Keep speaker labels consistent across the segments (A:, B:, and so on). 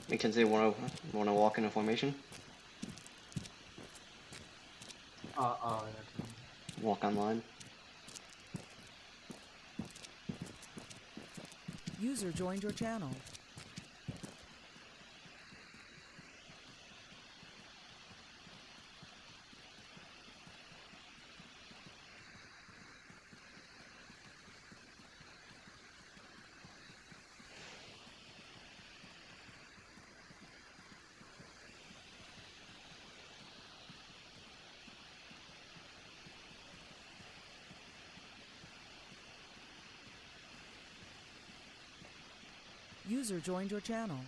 A: Mackenzie, wanna walk in a formation? Walk online.
B: User joined your channel. User joined your channel.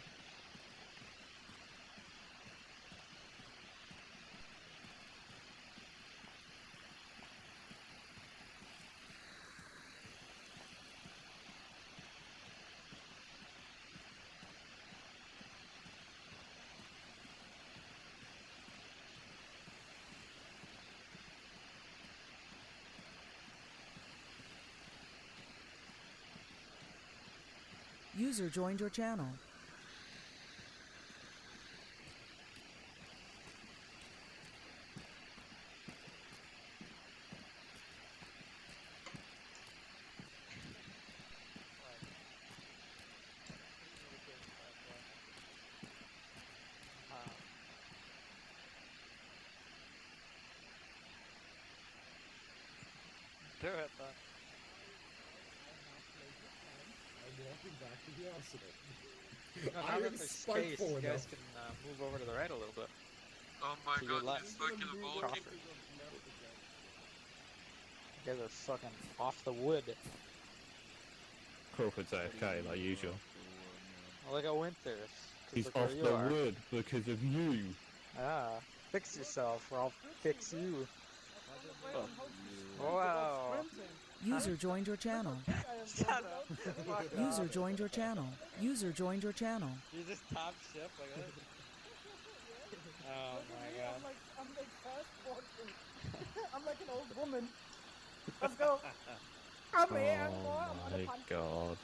B: User joined your channel.
C: Do it, then. Now that there's space, you guys can move over to the right a little bit.
D: Oh my
C: To your
D: god,
C: left.
D: you fucking walking.
C: Crawford. You guys are fucking off the wood.
E: Crawford's AFK like usual.
C: Well, look at Winters.
E: He's
C: look
E: off
C: where you
E: the
C: are.
E: wood because of you.
C: Ah, fix yourself or I'll fix you. Wow.
B: User joined your channel.
C: Shut up. Fuck
B: User
C: off.
B: joined your channel. User joined your channel.
C: You just top ship like that? Oh my god.
F: I'm like fast walking. I'm like an old woman. Let's go. I'm here. I'm going. I'm
E: Oh
F: gonna
E: my
F: punch.
E: god.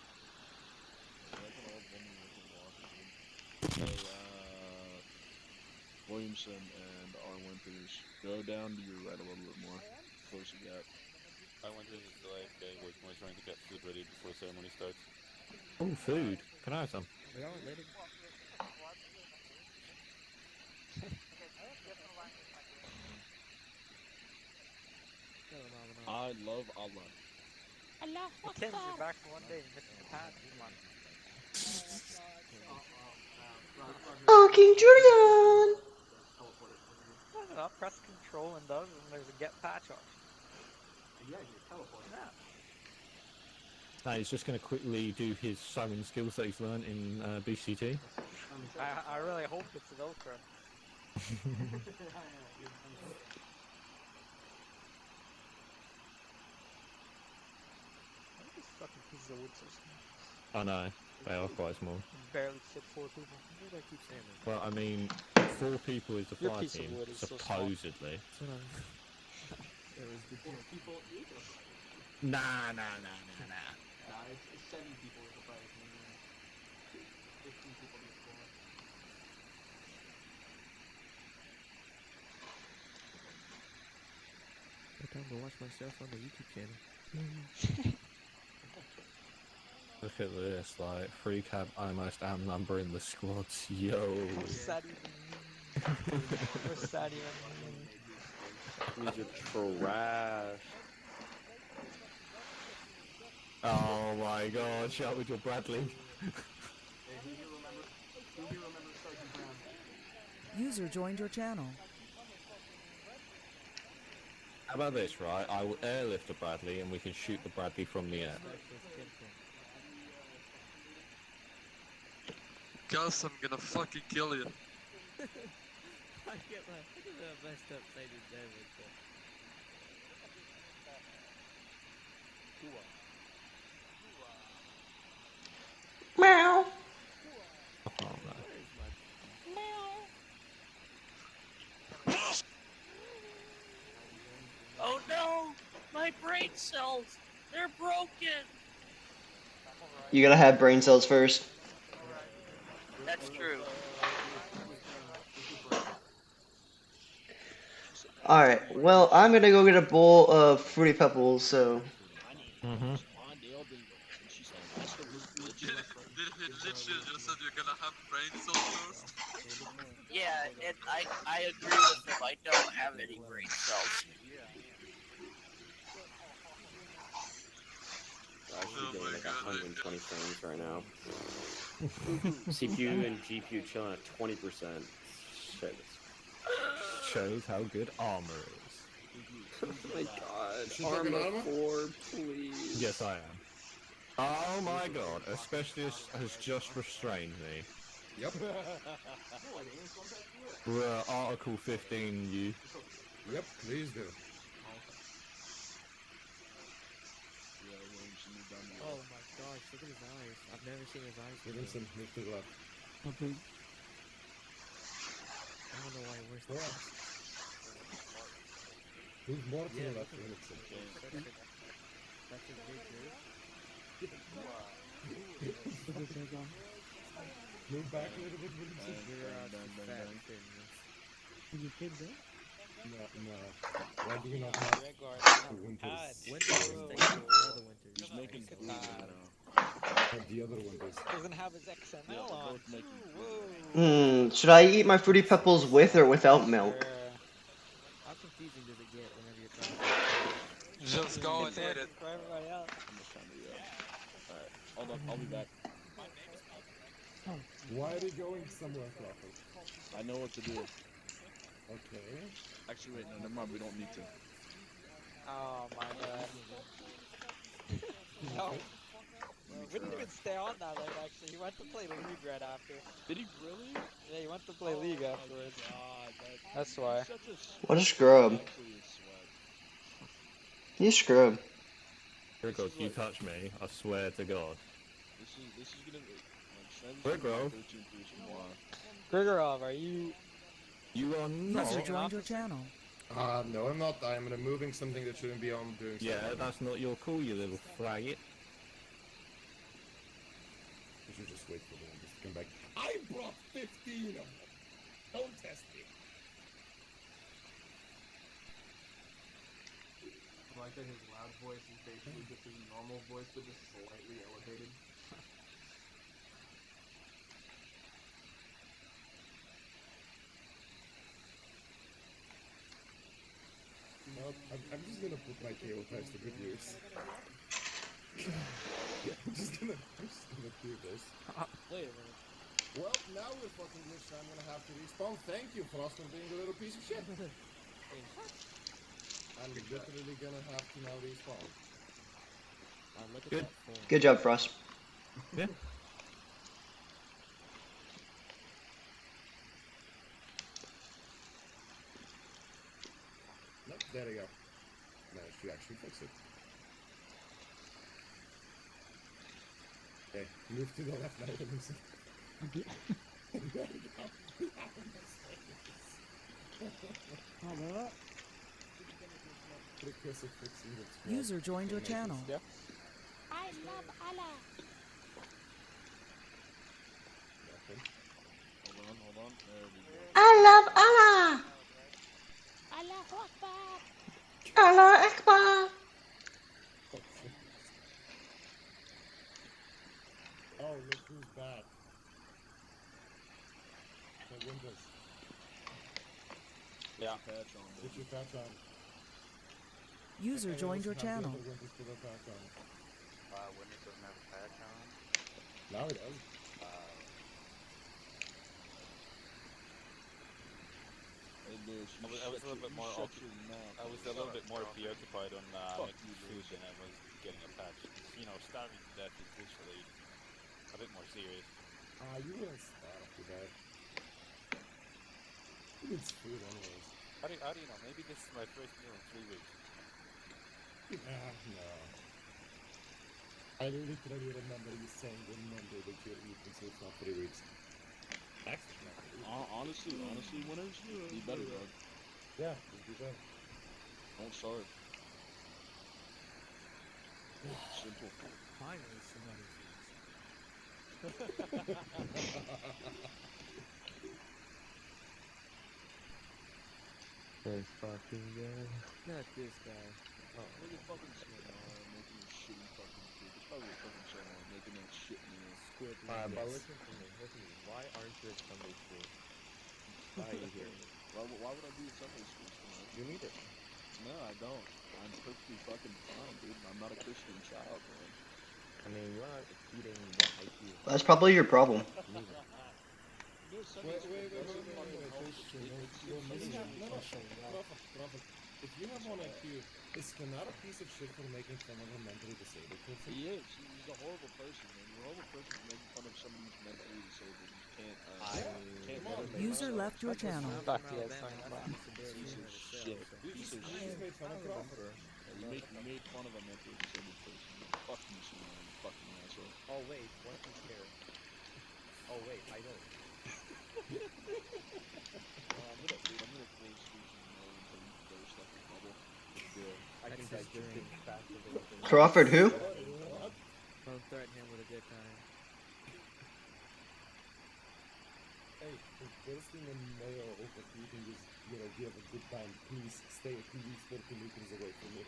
G: Williamson and R. Winters, go down to your right a little bit more. Close the gap.
H: I went to the AFK, we're trying to get food ready before the ceremony starts.
E: Oh, food. Can I have some?
G: I love Allah.
C: Mackenzie, you're back for one day. You missed the pad. Come on.
A: Oh, King Julian!
C: I'll press control and does, and there's a get patch option.
F: Yeah, you teleport.
C: Yeah.
E: No, he's just going to quickly do his summoning skills that he's learned in BCT.
C: I really hope it's Velcro. Look at these fucking pieces of wood so small.
E: I know, they are quite small.
C: Barely fit 4 people.
F: Why do I keep saying that?
E: Well, I mean, 4 people is the
C: Your
E: fire
C: piece of
E: team,
C: wood is so small.
E: supposedly.
F: It was the 4 people each?
E: Nah.
F: It's 7 people with the fire team. 15 people with the squad.
I: I time to watch myself on the YouTube channel.
E: Look at this, like, free cab almost outnumbering the squads, yo.
C: What's that even mean? What's that even mean?
G: These are trash.
E: Oh my god, shout with your Bradley.
F: Hey, who here remembers Sergeant Brown?
B: User joined your channel.
E: How about this, right? I will airlift the Bradley and we can shoot the Bradley from the air.
D: Gus, I'm gonna fucking kill you.
I: I get the messed up thing in there with that.
A: Meow!
E: Oh no.
J: Oh no! My brain cells! They're broken!
A: You gotta have brain cells first.
J: That's true.
A: Alright, well, I'm gonna go get a bowl of Fruity Pebbles, so.
E: Mm-hmm.
G: She said, "That's the religion."
D: Did he literally just said you're gonna have brain cells first?
J: Yeah, and I agree with him. I don't have any brain cells.
K: I should
D: Oh
K: be getting
D: my
K: like
D: god,
K: 120 frames right now. CPU and GPU chilling at 20%. Shit.
E: Shows how good armor is.
K: Oh my god.
L: Is she talking
K: Armor
L: armor?
K: 4, please.
E: Yes, I am. Oh my god, a specialist has just restrained me.
L: Yep.
E: Bruh, Article 15, you.
L: Yep, please do.
G: Yeah, William should move down to
I: Oh my gosh, look at his eyes. I've never seen his eyes before.
L: Williamson, move to the left.
I: I don't know why he wears
L: Go on.
I: glasses.
L: Move more to
I: Yeah,
L: the left,
I: look at
L: Williamson.
I: That's a big dude.
L: Move back a little bit, Williamson.
I: You're fat thin. Is your kid there?
L: No, no. Why do we not have the winters?
I: Winters is taking other winters.
G: He's making food right now.
L: And the other winters.
C: Doesn't have his XML on.
G: Both making
A: Should I eat my Fruity Pebbles with or without milk?
I: How confusing does it get whenever you're trying to
D: just go and
C: It's
D: eat
C: working
D: it.
C: for everybody else.
G: I'm just trying to Alright, hold on, I'll be back.
L: Why are they going somewhere, Crawford?
G: I know what to do.
L: Okay.
G: Actually, wait, no, never mind, we don't need to.
C: Oh my god. No. We didn't even stay on that long actually. He went to play League right after.
G: Did he really?
C: Yeah, he went to play League afterwards.
G: God,
C: That's why.
G: Such a
A: What a scrub.
G: actually a sweat.
A: You scrub.
E: Grigor, you touch me, I swear to god.
G: This is gonna be
E: Grigor,
G: 13 more.
C: Grigorov, are you?
E: you are not.
B: User joined your channel.
L: No, I'm not. I'm removing something that shouldn't be on doing something.
E: Yeah, that's not your call, you little faggot.
L: You should just wait for the winters to come back. I brought 15 of them. Don't test me.
M: I like that his loud voice is basically just his normal voice, but just slightly elevated.
L: Well, I'm just gonna put my KO types to good use. I'm just gonna do this.
C: Wait a minute.
L: Well, now we're fucking glitched. I'm gonna have to respawn. Thank you, Frost, for being a little piece of shit. I'm literally gonna have to now respawn.
I: look at
A: Good.
I: that form.
A: Good job, Frost.
E: Yeah.
L: Nope, there we go. Managed to actually fix it. Okay, move to the left now, Williamson. There we go. Recursive fixing the scroll.
B: User joined your channel.
C: Yeah.
F: I love Allah.
L: Nothing.
G: Hold on. There we go.
A: I love Allah!
F: Allahu Akbar.
A: Allah Akbar!
L: Oh, look who's back. The Windows.
H: Yeah.
G: Patch on,
L: Put your patch on.
B: User joined your channel.
L: Windows put a patch on.
H: Windows doesn't have a patch on.
L: Now it does.
G: Hey, Lewis,
H: I was a little bit more I was a little bit more preoccupied on making food than I was getting a patch. You know, starving to death is literally a bit more serious.
L: You wouldn't start up to that. You need food anyways.
H: How do you know? Maybe this is my first meal in 3 weeks.
L: No. I literally remember you saying the number that you're eating so far 3 weeks.
G: Honestly, winners, be better, dog.
L: Yeah, just do that.
G: Don't starve. Simple.
I: Finally, somebody's
E: This fucking guy.
I: Not this guy.
G: Look at fucking Sonar making a shitty fucking food. It's probably fucking Sonar making that shit meal.
I: Squid
E: Alright, but
I: yes.
E: listen to me. Why aren't you at Sunday school? Why are you here?
G: Why would I be at Sunday school, Sonar?
E: You need it.
G: No, I don't. I'm perfectly fucking fine, dude. I'm not a Christian child, man.
E: I mean, you're not exceeding 1 IQ.
A: That's probably your problem.
E: Neither.
G: No, Sunday school doesn't fucking help.
L: Christian, Rafa, if you have one IQ, is Kanata a piece of shit for making fun of a mentally disabled person?
G: He is. He's a horrible person, man. You're a horrible person for making fun of somebody who's mentally disabled. You can't, can't let him make
B: User
G: fun of
B: left your channel.
C: Fuck yes, I'm back.
G: Piece of shit. Piece of shit.
L: made fun of Crawford.
G: You made fun of a mentally disabled person. Fuck you, Sonar, you fucking asshole.
E: Oh wait, once you care. Oh wait, I don't.
G: I'm gonna close Susan Mo until you burst like a bubble.
E: Good. I think I just did faster than anything.
A: Crawford, who?
I: Don't threaten him with a good time.
L: Hey, if bursting a mail over you can just, give a good time, please stay 2 weeks 40 meters away from me.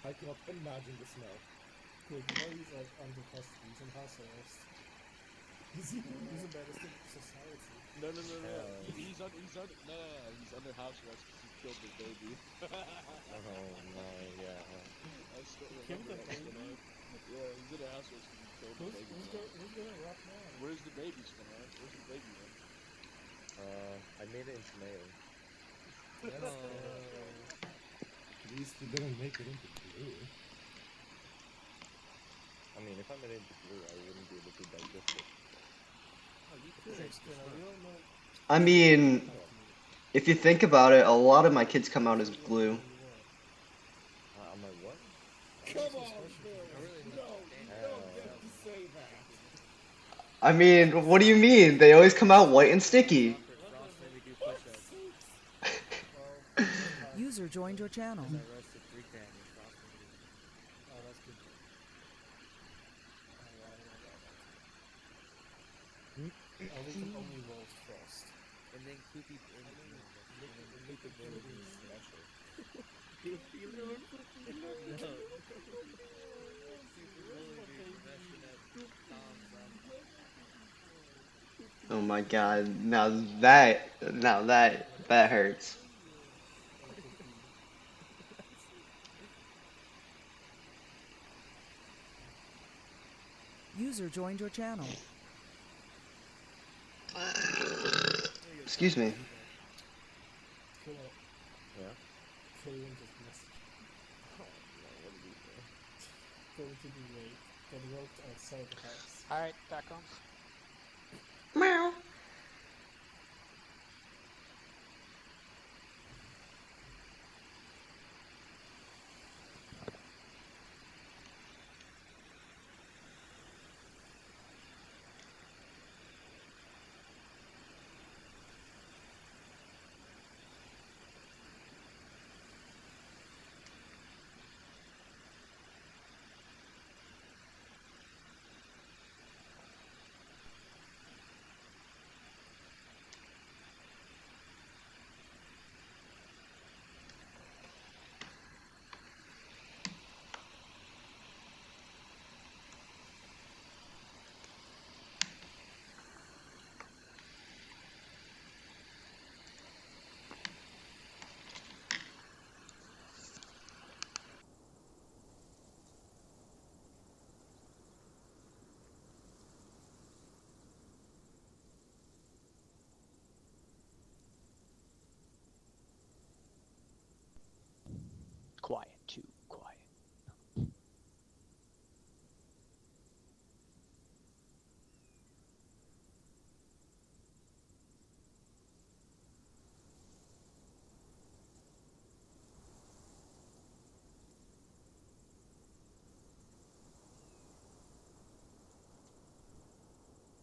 L: I cannot imagine the smell.
F: Dude, he's like under custody, he's in house arrest. He's a menace to society.
G: No. He's under house arrest because he killed the baby.
E: Oh no, yeah.
G: I still
F: Killed
G: remember
F: the
G: that.
F: baby?
G: Yeah, he's under house arrest because he killed the baby.
F: Who's gonna rock now?
G: Where's the baby, Sonar? Where's the baby, man?
E: I made it into mayo.
L: At least he didn't make it into blue.
E: I mean, if I made it into blue, I wouldn't be able to digest it.
I: Oh, you could.
F: We don't know.
A: I mean, if you think about it, a lot of my kids come out as blue.
E: I'm like, what?
L: Come on, Bill! No, you don't get to say that!
A: I mean, what do you mean? They always come out white and sticky.
B: User joined your channel.
I: I roasted 3 crannies.
F: Oh, that's good. I will only roast frost.
I: And then Koopy
F: Make it really special.
A: Oh my god, that hurts.
B: User joined your channel.
A: Excuse me.
F: Kill it.
E: Yeah?
F: Kill him just message.
E: Oh no, what did you say?
F: Going to be late. Get roped outside the house.
C: Alright, back on.
A: Meow.
C: Quiet, too quiet.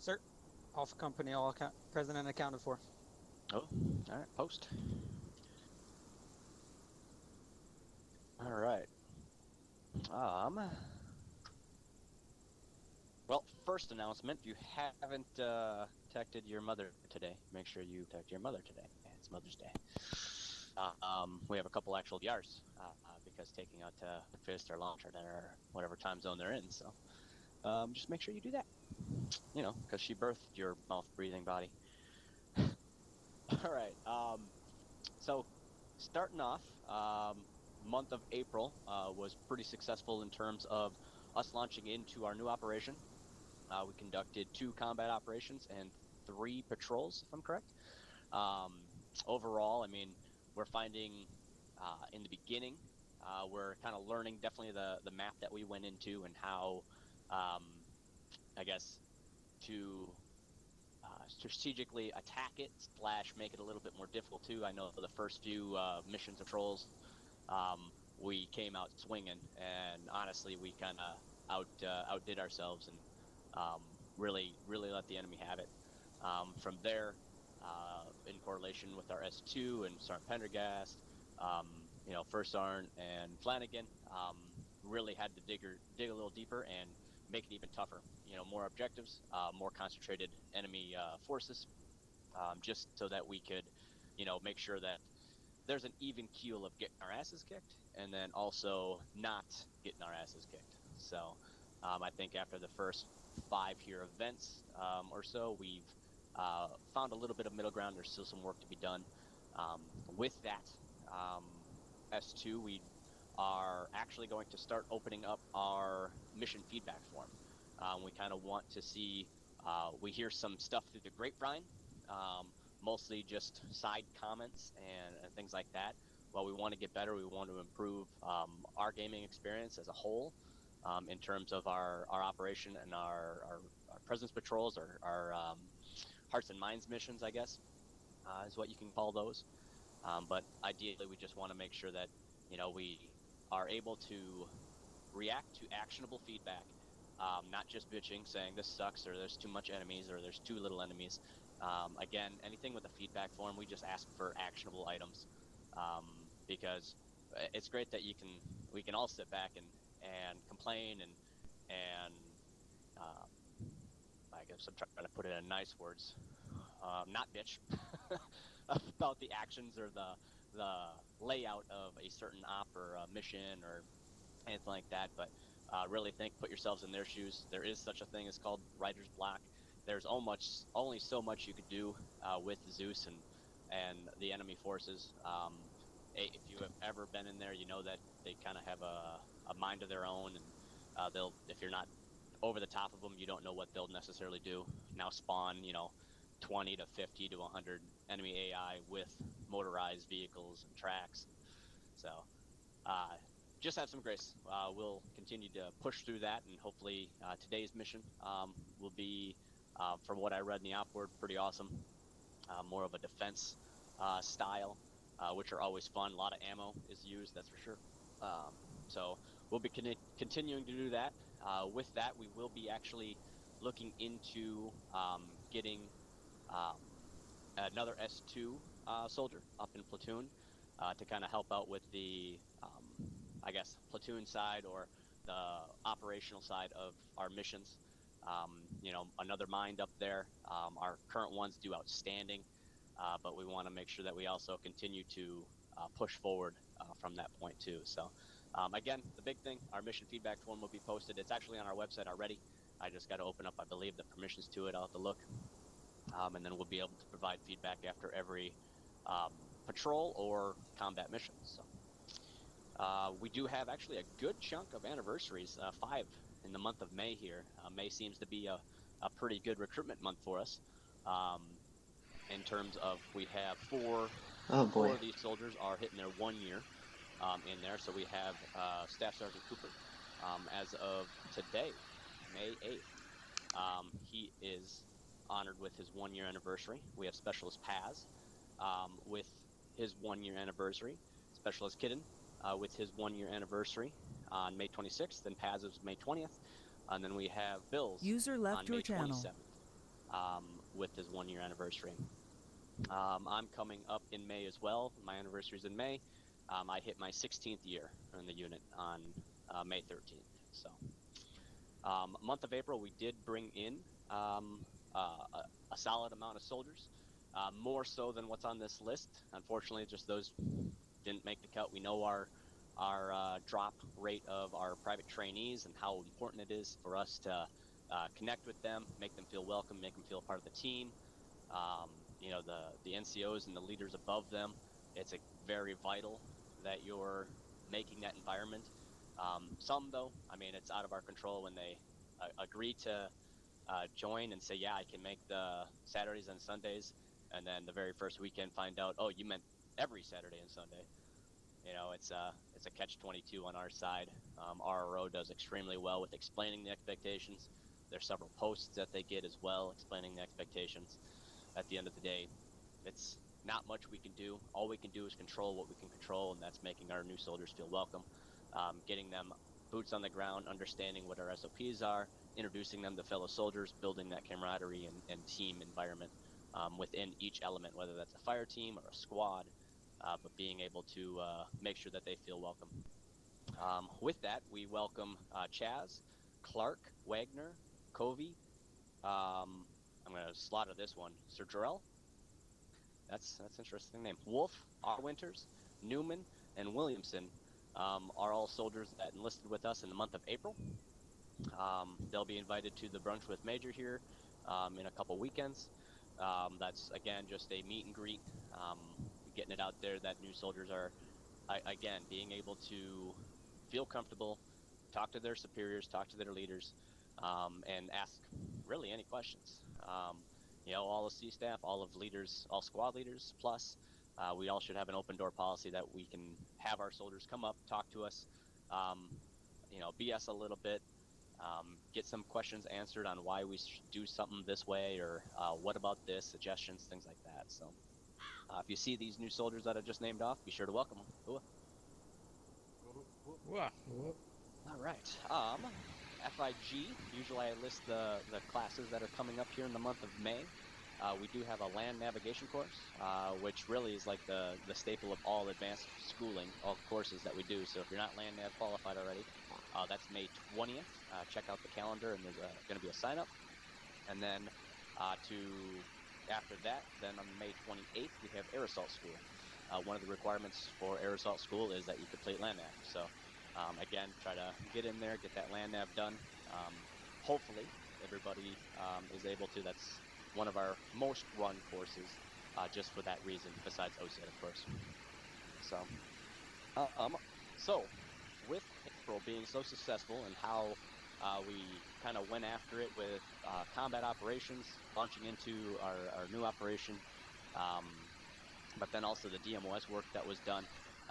C: Sir, off company, all account president accounted for.
H: Oh, alright, post. Alright. Well, first announcement, if you haven't texted your mother today, make sure you text your mother today.
N: it's Mother's Day. We have a couple actual YARs because taking out Fist or Launcher or whatever time zone they're in. So just make sure you do that. You know, because she birthed your mouth-breathing body. All right. So starting off, month of April was pretty successful in terms of us launching into our new operation. We conducted 2 combat operations and 3 patrols, if I'm correct. Overall, I mean, we're finding in the beginning, we're kind of learning definitely the map that we went into and how, I guess, to strategically attack it / make it a little bit more difficult too. I know for the first few missions of trolls, we came out swinging, and honestly, we kind of outdid ourselves and really let the enemy have it. From there, in correlation with our S2 and Sergeant Pendergast, you know, First Sergeant and Flanagan, really had to dig a little deeper and make it even tougher. You know, more objectives, more concentrated enemy forces, just so that we could, you know, make sure that there's an even keel of getting our asses kicked and then also not getting our asses kicked. So I think after the first 5 here events or so, we've found a little bit of middle ground. There's still some work to be done. With that, S2, we are actually going to start opening up our mission feedback form. We kind of want to see, we hear some stuff through the grapevine, mostly just side comments and things like that. While we want to get better, we want to improve our gaming experience as a whole in terms of our operation and our presence patrols, our hearts and minds missions, I guess, is what you can call those. But ideally, we just want to make sure that, you know, we are able to react to actionable feedback, not just bitching, saying this sucks or there's too much enemies or there's too little enemies. Again, anything with a feedback form, we just ask for actionable items, because it's great that we can all sit back and complain and I guess I'm trying to put it in nice words, not bitch about the actions or the layout of a certain op or a mission or anything like that, but really put yourselves in their shoes. There is such a thing as called writer's block. There's only so much you could do with Zeus and the enemy forces. If you have ever been in there, you know that they kind of have a mind of their own, and if you're not over the top of them, you don't know what they'll necessarily do. Now spawn, you know, 20 to 50 to 100 enemy AI with motorized vehicles and tracks. So just have some grace. We'll continue to push through that, and hopefully today's mission will be, from what I read in the op board, pretty awesome. More of a defense style, which are always fun. A lot of ammo is used, that's for sure. So we'll be continuing to do that. With that, we will be actually looking into getting another S2 soldier up in platoon to kind of help out with the, I guess, platoon side or the operational side of our missions. You know, another mind up there. Our current ones do outstanding, but we want to make sure that we also continue to push forward from that point too. So again, the big thing, our mission feedback form will be posted. It's actually on our website already. I just got to open up, I believe, the permissions to it. I'll have to look. And then we'll be able to provide feedback after every patrol or combat mission. So we do have actually a good chunk of anniversaries, 5 in the month of May here. May seems to be a pretty good recruitment month for us. In terms of, we have 4 of these soldiers are hitting their 1 year in there. So we have Staff Sergeant Cooper as of today, May 8th. He is honored with his 1 year anniversary. We have Specialist Paz with his 1 year anniversary. Specialist Kidden with his 1 year anniversary on May 26th, and Paz is May 20th. And then we have Bills
B: User left
E: on
B: your
E: May
B: channel.
E: 27th with his 1 year anniversary. I'm coming up in May as well. My anniversary is in May. I hit my 16th year in the unit on May 13th. So, month of April, we did bring in a solid amount of soldiers. more so than what's on this list. Unfortunately, just those didn't make the cut. We know our drop rate of our private trainees and how important it is for us to connect with them, make them feel welcome, make them feel part of the team. You know, the NCOs and the leaders above them. It's a very vital that you're making that environment. Some though, I mean, it's out of our control when they agree to join and say, yeah, I can make the Saturdays and Sundays, and then the very first weekend find out, oh, you meant every Saturday and Sunday. You know, it's a catch-22 on our side. RRO does extremely well with explaining the expectations. There's several posts that they get as well explaining the expectations. At the end of the day, it's not much we can do. All we can do is control what we can control, and that's making our new soldiers feel welcome, getting them boots on the ground, understanding what our SOPs are, introducing them to fellow soldiers, building that camaraderie and team environment within each element, whether that's a fire team or a squad, but being able to make sure that they feel welcome. With that, we welcome Chaz, Clark, Wagner, Covey. I'm going to slaughter this one. Sir Jarrell. That's an interesting name. Wolf, R. Winters, Newman, and Williamson are all soldiers that enlisted with us in the month of April. They'll be invited to the brunch with Major here in a couple weekends. That's, again, just a meet and greet, getting it out there that new soldiers are, again, being able to feel comfortable, talk to their superiors, talk to their leaders, and ask really any questions. You know, all of C staff, all of leaders, all squad leaders, plus we all should have an open door policy that we can have our soldiers come up, talk to us, you know, BS a little bit, get some questions answered on why we should do something this way, or what about this, suggestions, things like that. So if you see these new soldiers that I just named off, be sure to welcome them. Ooh. All right. FIG, usually I list the classes that are coming up here in the month of May. We do have a land navigation course, which really is like the staple of all advanced schooling, all courses that we do. So if you're not land nav qualified already, that's May 20th. Check out the calendar, and there's going to be a sign up. And then after that, then on May 28th, we have air assault school. One of the requirements for air assault school is that you complete land nav. So again, try to get in there, get that land nav done. Hopefully, everybody is able to. That's one of our most run courses, just for that reason, besides OSET, of course. So with April being so successful and how we kind of went after it with combat operations, launching into our new operation, but then also the DMOS work that was done,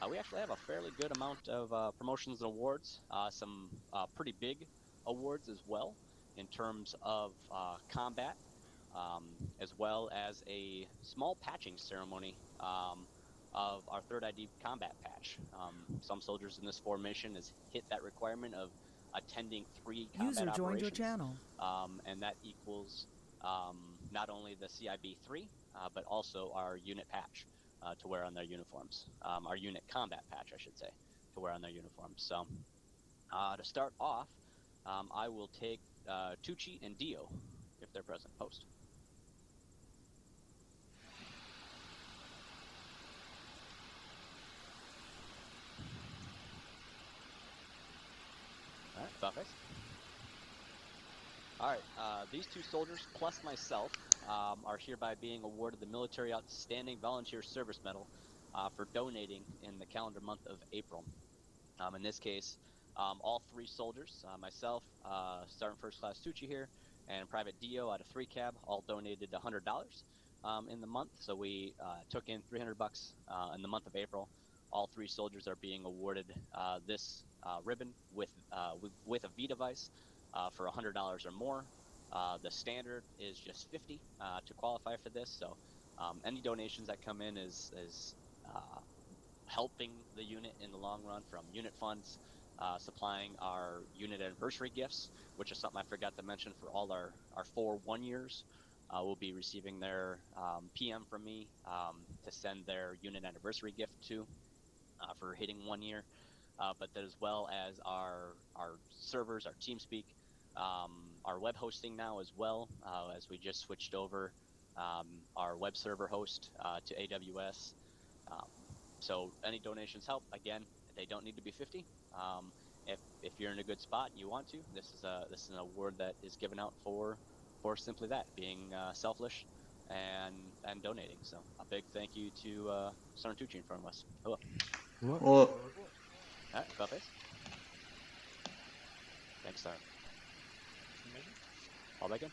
E: we actually have a fairly good amount of promotions and awards, some pretty big awards as well in terms of combat, as well as a small patching ceremony of our 3rd ID combat patch. Some soldiers in this formation has hit that requirement of attending 3 combat
B: User joined
E: operations.
B: your channel.
E: And that equals not only the CIB3, but also our unit patch to wear on their uniforms. Our unit combat patch, I should say, to wear on their uniforms. So to start off, I will take Tucci and Dio, if they're present. Post. All right, Buffet. All right, these 2 soldiers plus myself are hereby being awarded the Military Outstanding Volunteer Service Medal for donating in the calendar month of April. In this case, all 3 soldiers, myself, Sergeant First Class Tucci here, and Private Dio out of 3 Cab, all donated $100 in the month. So we took in $300 in the month of April. All 3 soldiers are being awarded this ribbon with a V device for $100 or more. The standard is just $50 to qualify for this. So any donations that come in is helping the unit in the long run, from unit funds, supplying our unit anniversary gifts, which is something I forgot to mention for all our 4 1-years. Will be receiving their PM from me to send their unit anniversary gift to for hitting 1 year, but as well as our servers, our TeamSpeak, our web hosting now as well, as we just switched over our web server host to AWS. So any donations help. Again, they don't need to be 50. If you're in a good spot and you want to, this is an award that is given out for simply that, being selfish and donating. So a big thank you to Sergeant Tucci from us. Hello.
A: Well,
E: All right, Buffets. Thanks, sir. All back in.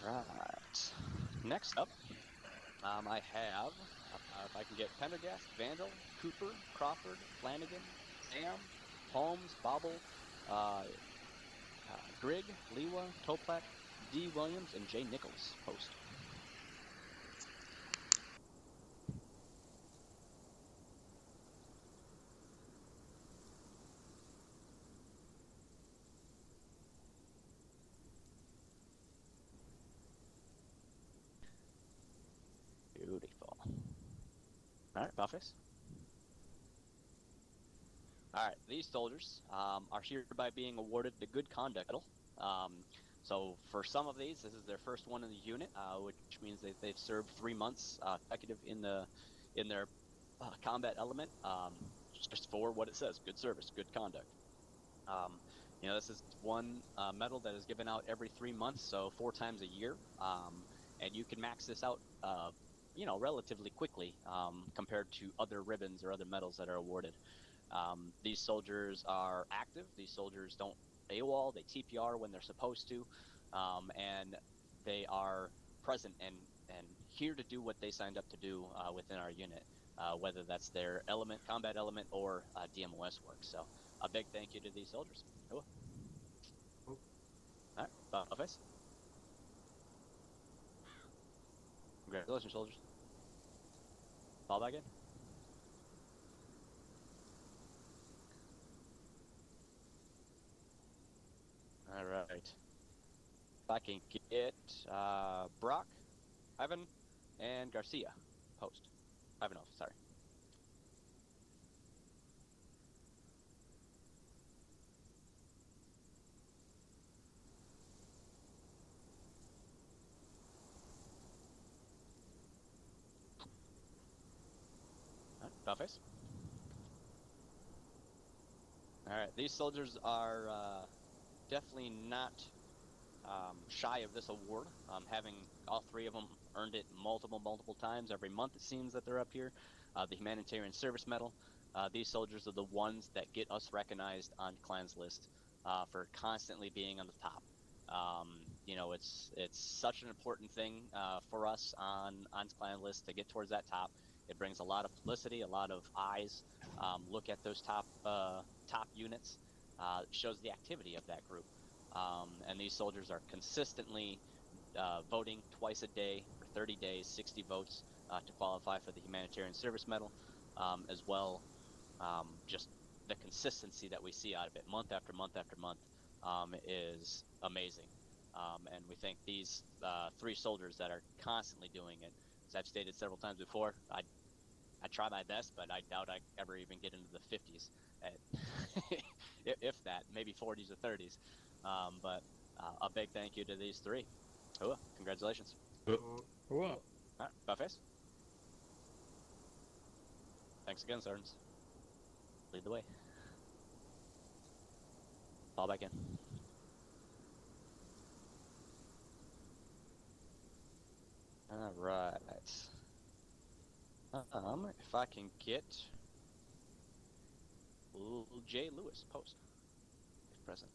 E: All right. Next up, I have, if I can get Pendergast, Vandal, Cooper, Crawford, Flanagan, Sam, Holmes, Bobble, Grigg, Lewa, Toplak, D. Williams, and J. Nichols host. Beautiful. All right, Buffets. All right, these soldiers are hereby being awarded the Good Conduct Medal. So for some of these, this is their first one in the unit, which means they've served 3 months consecutive in their combat element, just for what it says: good service, good conduct. This is one medal that is given out every 3 months, so 4 times a year, and you can max this out, relatively quickly compared to other ribbons or other medals that are awarded. These soldiers are active. These soldiers don't AWOL. They TPR when they're supposed to, and they are present and here to do what they signed up to do within our unit, whether that's their combat element, or DMOS work. So a big thank you to these soldiers. Cool. All right, Buffets. Congratulations, soldiers. Fall back in. All right. If I can get Brock, Ivan, and Garcia post. Ivanov, sorry. All right, Buffets. All right, these soldiers are definitely not shy of this award, having all 3 of them earned it multiple times. Every month it seems that they're up here. The Humanitarian Service Medal. These soldiers are the ones that get us recognized on Clan's list for constantly being on the top. It's such an important thing for us on Clan list to get towards that top. It brings a lot of publicity, a lot of eyes. Look at those top units. Shows the activity of that group. And these soldiers are consistently voting twice a day for 30 days, 60 votes to qualify for the Humanitarian Service Medal, as well. Just the consistency that we see out of it month after month after month is amazing. And we think these 3 soldiers that are constantly doing it, as I've stated several times before, I try my best, but I doubt I ever even get into the 50s, if that, maybe 40s or 30s. But a big thank you to these 3. Cool. Congratulations.
H: Cool.
E: All right, Buffets. Thanks again, Sergeants. Lead the way. Fall back in. All right. If I can get Jay Lewis post, if present.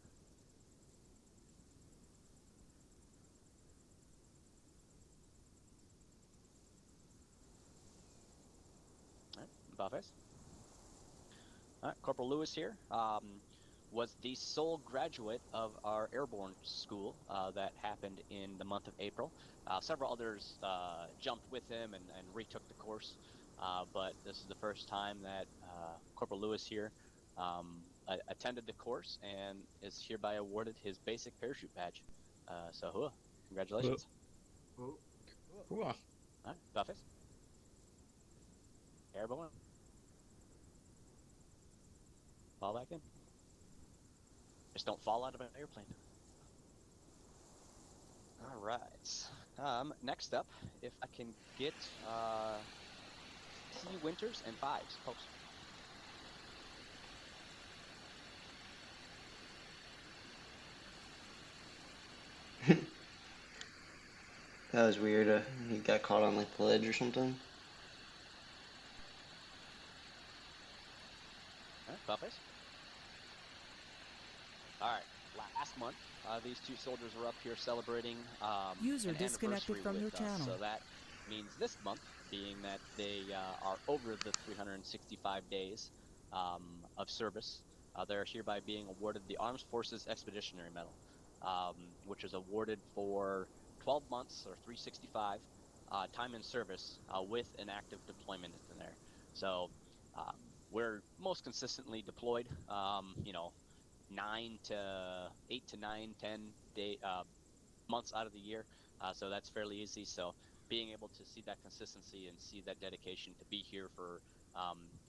E: All right, Buffets. All right, Corporal Lewis here. Was the sole graduate of our airborne school that happened in the month of April. Several others jumped with him and retook the course, but this is the first time that Corporal Lewis here attended the course and is hereby awarded his basic parachute badge. So, congratulations. All right, Buffets. Airborne. Fall back in. Just don't fall out of an airplane. All right. Next up, if I can get T Winters and Fives post.
A: That was weird. He got caught on like the ledge or something.
E: Buffers. All right. Last month, these two soldiers were up here celebrating
B: User
E: an
B: disconnected
E: anniversary
B: from
E: with
B: your
E: us.
B: channel.
E: So that means this month, being that they are over the 365 days of service, they're hereby being awarded the Armed Forces Expeditionary Medal, which is awarded for 12 months or 365 time in service with an active deployment in there. So we're most consistently deployed. 8 to 9, 10 months out of the year. So that's fairly easy. So being able to see that consistency and see that dedication to be here for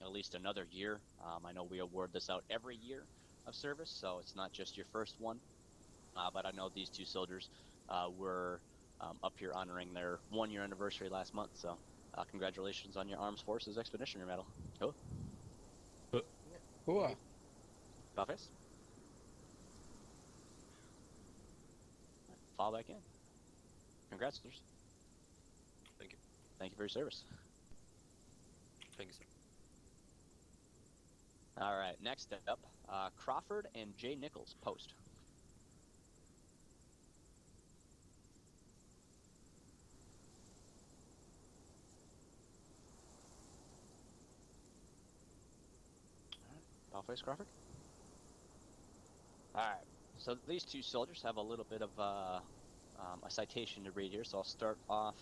E: at least another year. I know we award this out every year of service, so it's not just your first one. But I know these two soldiers were up here honoring their 1-year anniversary last month. So congratulations on your Armed Forces Expeditionary Medal. Cool.
C: Cool.
E: Buffets. Fall back in. Congrats, soldiers.
O: Thank you.
E: Thank you for your service.
O: Thank you, sir.
E: All right, next up, Crawford and Jay Nichols post. Dollface Crawford. All right, so these two soldiers have a little bit of a citation to read here, so I'll start off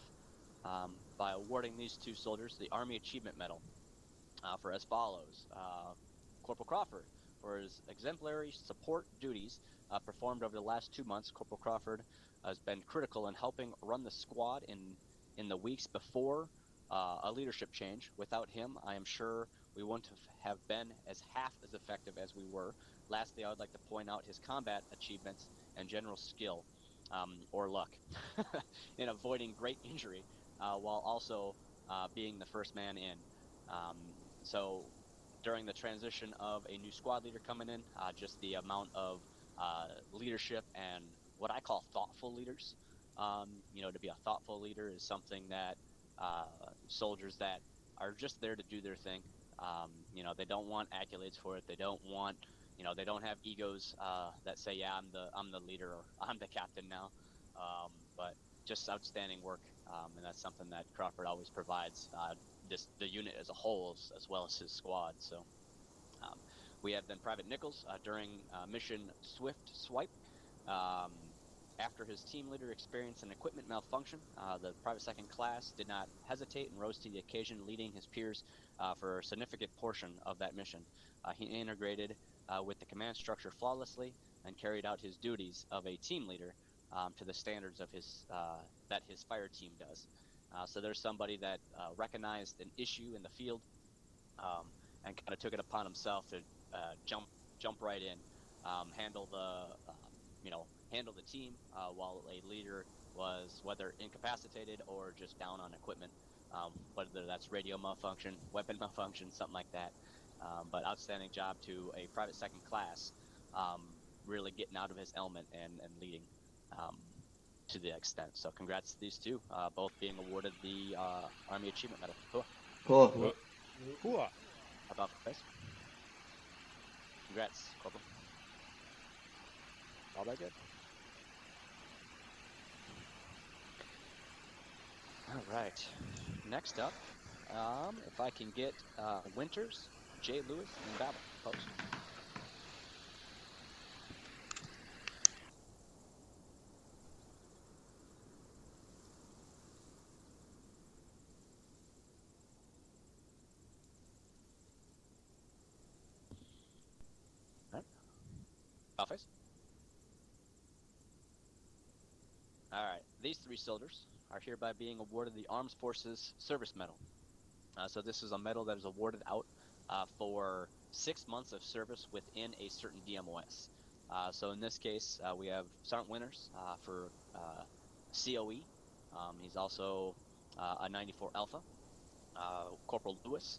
E: by awarding these two soldiers the Army Achievement Medal for as follows. Corporal Crawford, for his exemplary support duties performed over the last 2 months, Corporal Crawford has been critical in helping run the squad in the weeks before a leadership change. Without him, I am sure we wouldn't have been as half as effective as we were. Lastly, I would like to point out his combat achievements and general skill or luck in avoiding great injury while also being the first man in. So during the transition of a new squad leader coming in, just the amount of leadership and what I call thoughtful leaders. To be a thoughtful leader is something that soldiers that are just there to do their thing. They don't want accolades for it. They don't want, they don't have egos that say, yeah, I'm the leader or I'm the captain now. But just outstanding work, and that's something that Crawford always provides. The unit as a whole, as well as his squad. So we have then Private Nichols during mission Swift Swipe. After his team leader experienced an equipment malfunction, the private second class did not hesitate and rose to the occasion, leading his peers for a significant portion of that mission. He integrated with the command structure flawlessly and carried out his duties of a team leader to the standards of that his fire team does. So there's somebody that recognized an issue in the field and kind of took it upon himself to jump right in, handle handle the team while a leader was whether incapacitated or just down on equipment, whether that's radio malfunction, weapon malfunction, something like that. But outstanding job to a private second class, really getting out of his element and leading to the extent. So congrats to these two, both being awarded the Army Achievement Medal.
A: Cool.
C: Cool.
E: How about this? Congrats, Corporal. All that good. All right. Next up, if I can get Winters, Jay Lewis, and Babel post. All right. Office. All right. These three soldiers are hereby being awarded the Armed Forces Service Medal. So this is a medal that is awarded out for 6 months of service within a certain DMOS. So in this case, we have Sergeant Winters for COE. He's also a 94 Alpha. Corporal Lewis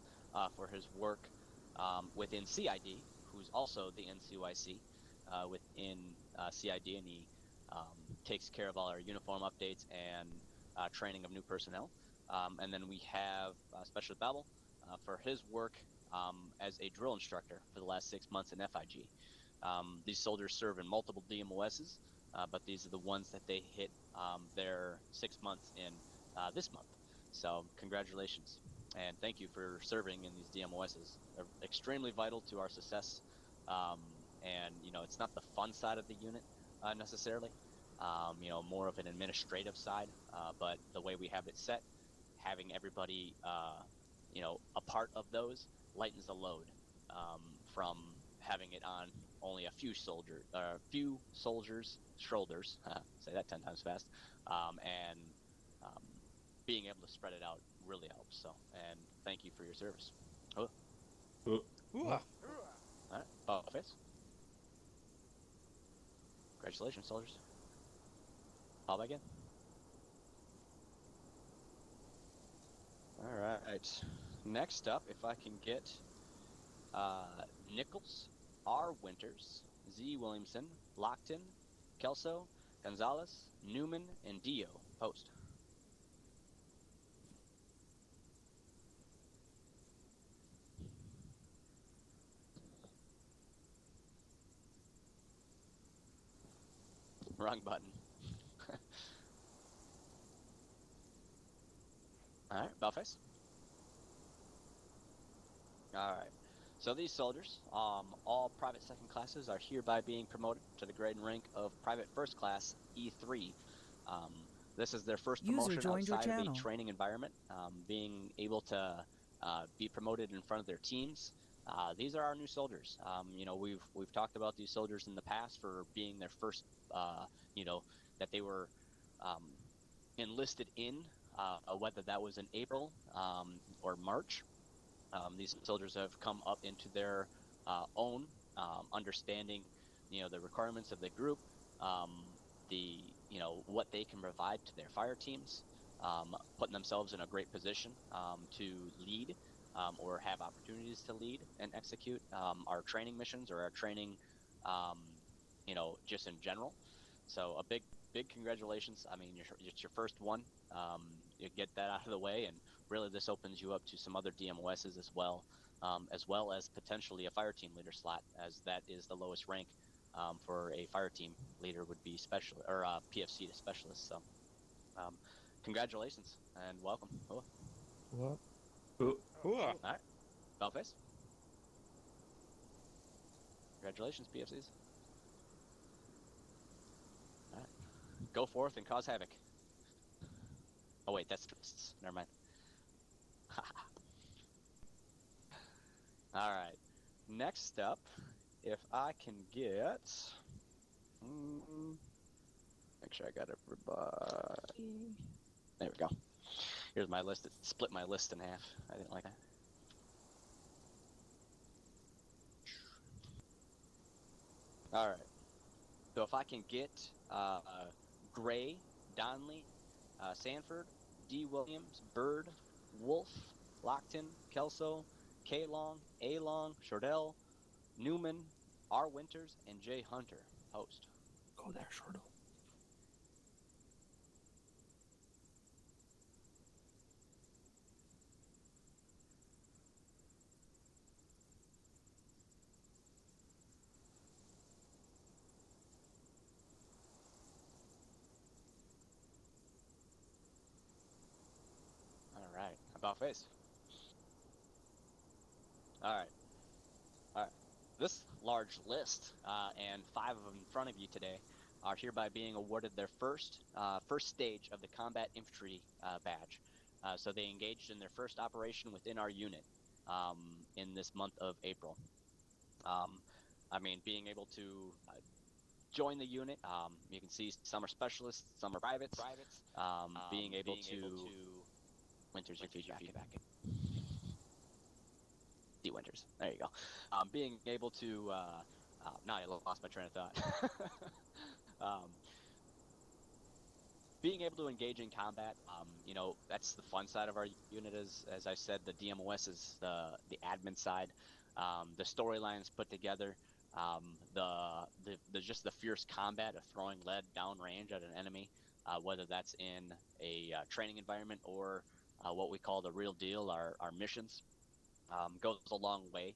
E: for his work within CID, who's also the NCYC within CID, and he takes care of all our uniform updates and training of new personnel. And then we have Special Babel for his work as a drill instructor for the last 6 months in FIG. These soldiers serve in multiple DMOSs, but these are the ones that they hit their 6 months in this month. So congratulations, and thank you for serving in these DMOSs. They're extremely vital to our success, and it's not the fun side of the unit necessarily, more of an administrative side, but the way we have it set, having everybody a part of those lightens the load from having it on only a few soldiers' shoulders. Say that 10 times fast, and being able to spread it out really helps. So, and thank you for your service. Oh. All right, bow face. Congratulations, soldiers. Fall back in. All right. Next up, if I can get Nichols, R. Winters, Z. Williamson, Lockton, Kelso, Gonzalez, Newman, and Dio post. Wrong button. All right, Belface. All right. So these soldiers, all private second classes, are hereby being promoted to the grade and rank of private first class E3. This is their first promotion outside of a training environment, being able to be promoted in front of their teams. These are our new soldiers. We've talked about these soldiers in the past for being their first, that they were enlisted in, whether that was in April or March. These soldiers have come up into their own, understanding, the requirements of the group, what they can provide to their fire teams, putting themselves in a great position to lead or have opportunities to lead and execute our training missions or our training, just in general. So a big congratulations. I mean, it's your first one. You get that out of the way, and really this opens you up to some other DMOSs as well as potentially a fire team leader slot, as that is the lowest rank for a fire team leader would be special or PFC to specialist. So congratulations and welcome. Oh.
L: What?
E: All right, Belface. Congratulations, PFCs. All right, go forth and cause havoc. Oh wait, that's twists. Never mind. All right. Next up, if I can get, make sure I got everybody. There we go. Here's my list. It split my list in half. I didn't like that. All right. So if I can get Gray, Donley, Sanford, D. Williams, Bird, Wolf, Lockton, Kelso, K. Long, A. Long, Shordell, Newman, R. Winters, and J. Hunter host.
L: Go there, Shordell.
E: All right. About face. All right. All right. This large list and 5 of them in front of you today are hereby being awarded their first stage of the combat infantry badge. So they engaged in their first operation within our unit in this month of April. Being able to join the unit, you can see some are specialists, some are privates. Being able to Winters, your feedback. D. Winters. There you go. Being able to now I lost my train of thought. being able to engage in combat, you know, that's the fun side of our unit. As I said, the DMOS is the admin side. The storylines put together, the just the fierce combat of throwing lead downrange at an enemy, whether that's in a training environment or what we call the real deal, our missions, goes a long way.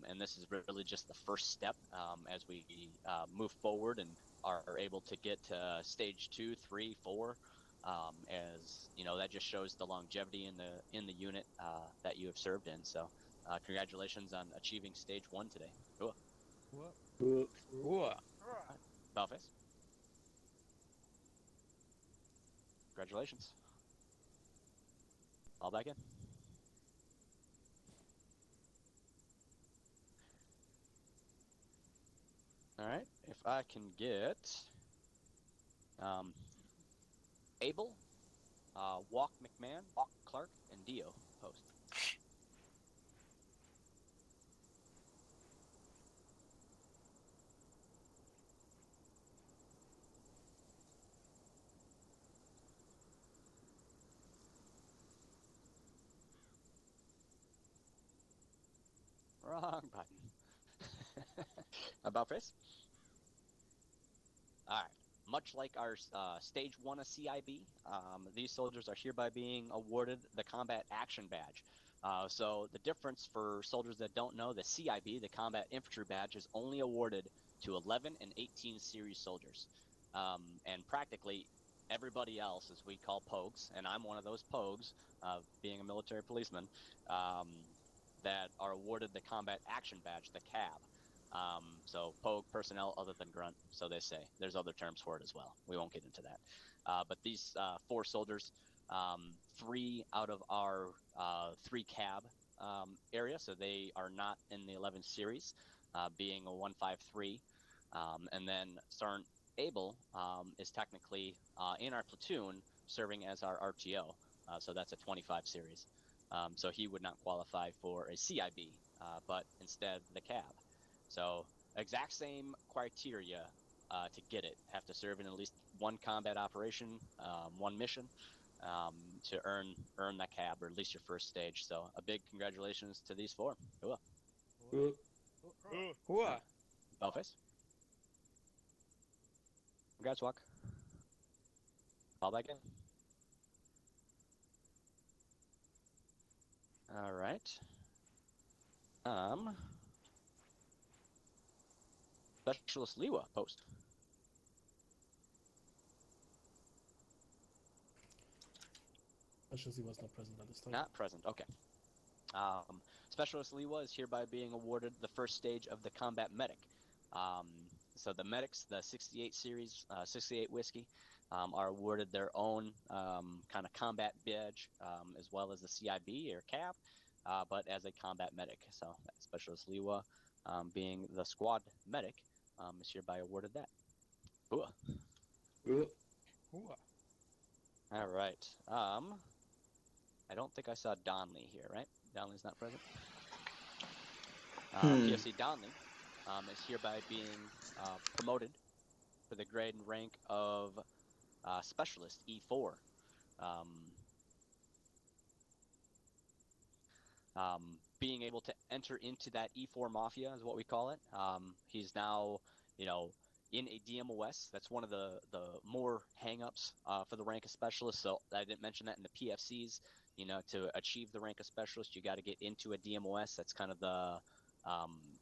E: And this is really just the first step as we move forward and are able to get to stage 2, 3, 4. As you know, that just shows the longevity in the unit that you have served in. So, congratulations on achieving stage 1 today. Cool.
H: Cool.
E: Balface. Congratulations. All back in. All right. If I can get Abel, Walk McMahon, Walk Clark, and Dio host. Wrong button. About face. All right. Much like our stage 1 of CIB, these soldiers are hereby being awarded the Combat Action Badge. So the difference for soldiers that don't know, the CIB, the Combat Infantry Badge, is only awarded to 11 and 18 series soldiers. And practically everybody else, as we call pogues, and I'm one of those pogues, being a military policeman, that are awarded the Combat Action Badge, the CAB. So Pogue personnel other than grunt, so they say. There's other terms for it as well. We won't get into that. But these 4 soldiers, 3 out of our 3 cab area, so they are not in the 11 series, being a 153. And then Sergeant Abel is technically in our platoon serving as our RTO, so that's a 25 series. So he would not qualify for a CIB, but instead the cab. So exact same criteria to get it. Have to serve in at least 1 combat operation, 1 mission, to earn that cab, or at least your first stage. So a big congratulations to these 4. Cool.
H: Cool.
E: Bellface. Congrats, Walk. Fall back in. All right. Specialist Liwa post.
P: Specialist was not present at this time.
E: Not present. Okay. Specialist Liwa is hereby being awarded the first stage of the Combat Medic. So the medics, the 68 series, 68 whiskey, are awarded their own kind of combat badge, as well as the CIB or CAB, but as a combat medic. So Specialist Liwa, being the squad medic, is hereby awarded that. Ooh. All right. I don't think I saw Donley here, right? Donley's not present. PFC Donley is hereby being promoted for the grade and rank of Specialist E4. Being able to enter into that E4 Mafia is what we call it. He's now, you know, in a DMOS. That's one of the more hang-ups for the rank of Specialist. So I didn't mention that in the PFCs. You know, to achieve the rank of Specialist, you got to get into a DMOS. That's kind of the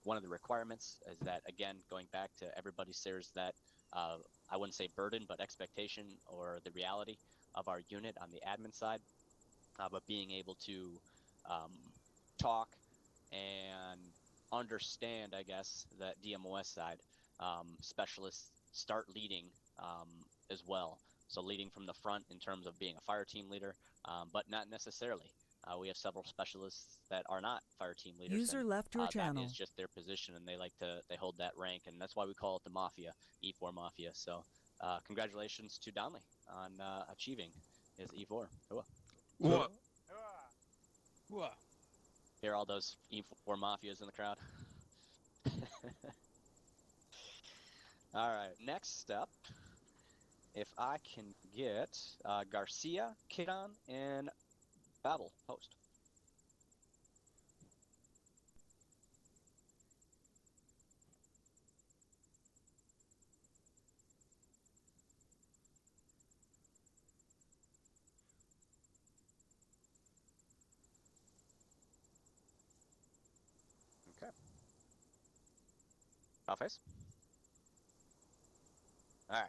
E: one of the requirements. Is that, again, going back to everybody shares that I wouldn't say burden, but expectation or the reality of our unit on the admin side, but being able to talk and understand, I guess, that DMOS side, specialists start leading as well. So leading from the front in terms of being a fire team leader, but not necessarily. We have several specialists that are not fire team leaders.
B: User left your channel.
E: That is just their position, and they hold that rank, and that's why we call it the Mafia, E4 Mafia. So congratulations to Donley on achieving his E4. Cool.
H: What?
E: Hear all those E4 Mafias in the crowd? All right, next up if I can get Garcia, Kidon, and Babel post. Okay. Face. All right.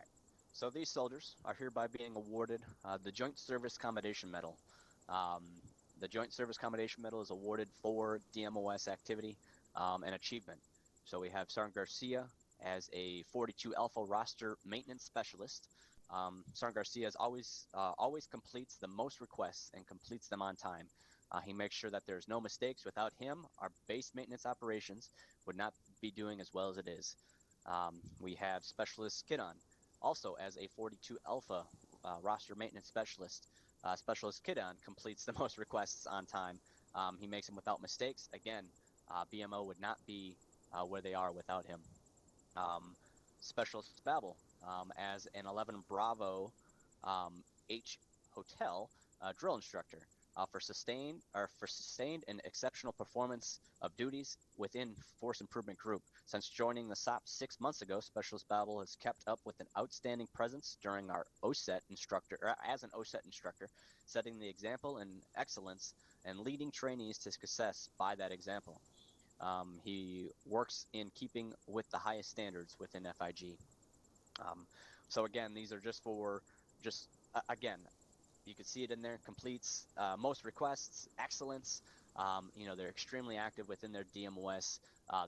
E: So these soldiers are hereby being awarded the Joint Service Commendation Medal. The Joint Service Commendation Medal is awarded for DMOS activity and achievement. So we have Sergeant Garcia as a 42 Alpha roster maintenance specialist. Sergeant Garcia always completes the most requests and completes them on time. He makes sure that there's no mistakes. Without him, our base maintenance operations would not be doing as well as it is. We have Specialist Kidon, also as a 42 Alpha roster maintenance specialist. Specialist Kidon completes the most requests on time. He makes them without mistakes. Again, BMO would not be where they are without him. Specialist Babel as an 11 Bravo H Hotel drill instructor. For sustained and exceptional performance of duties within Force Improvement Group. Since joining the SOP 6 months ago, Specialist Babel has kept up with an outstanding presence during our OSET instructor, or as an OSET instructor, setting the example in excellence and leading trainees to success by that example. He works in keeping with the highest standards within FIG. So again, these are just for again, you can see it in there, completes most requests, excellence. They're extremely active within their DMOS.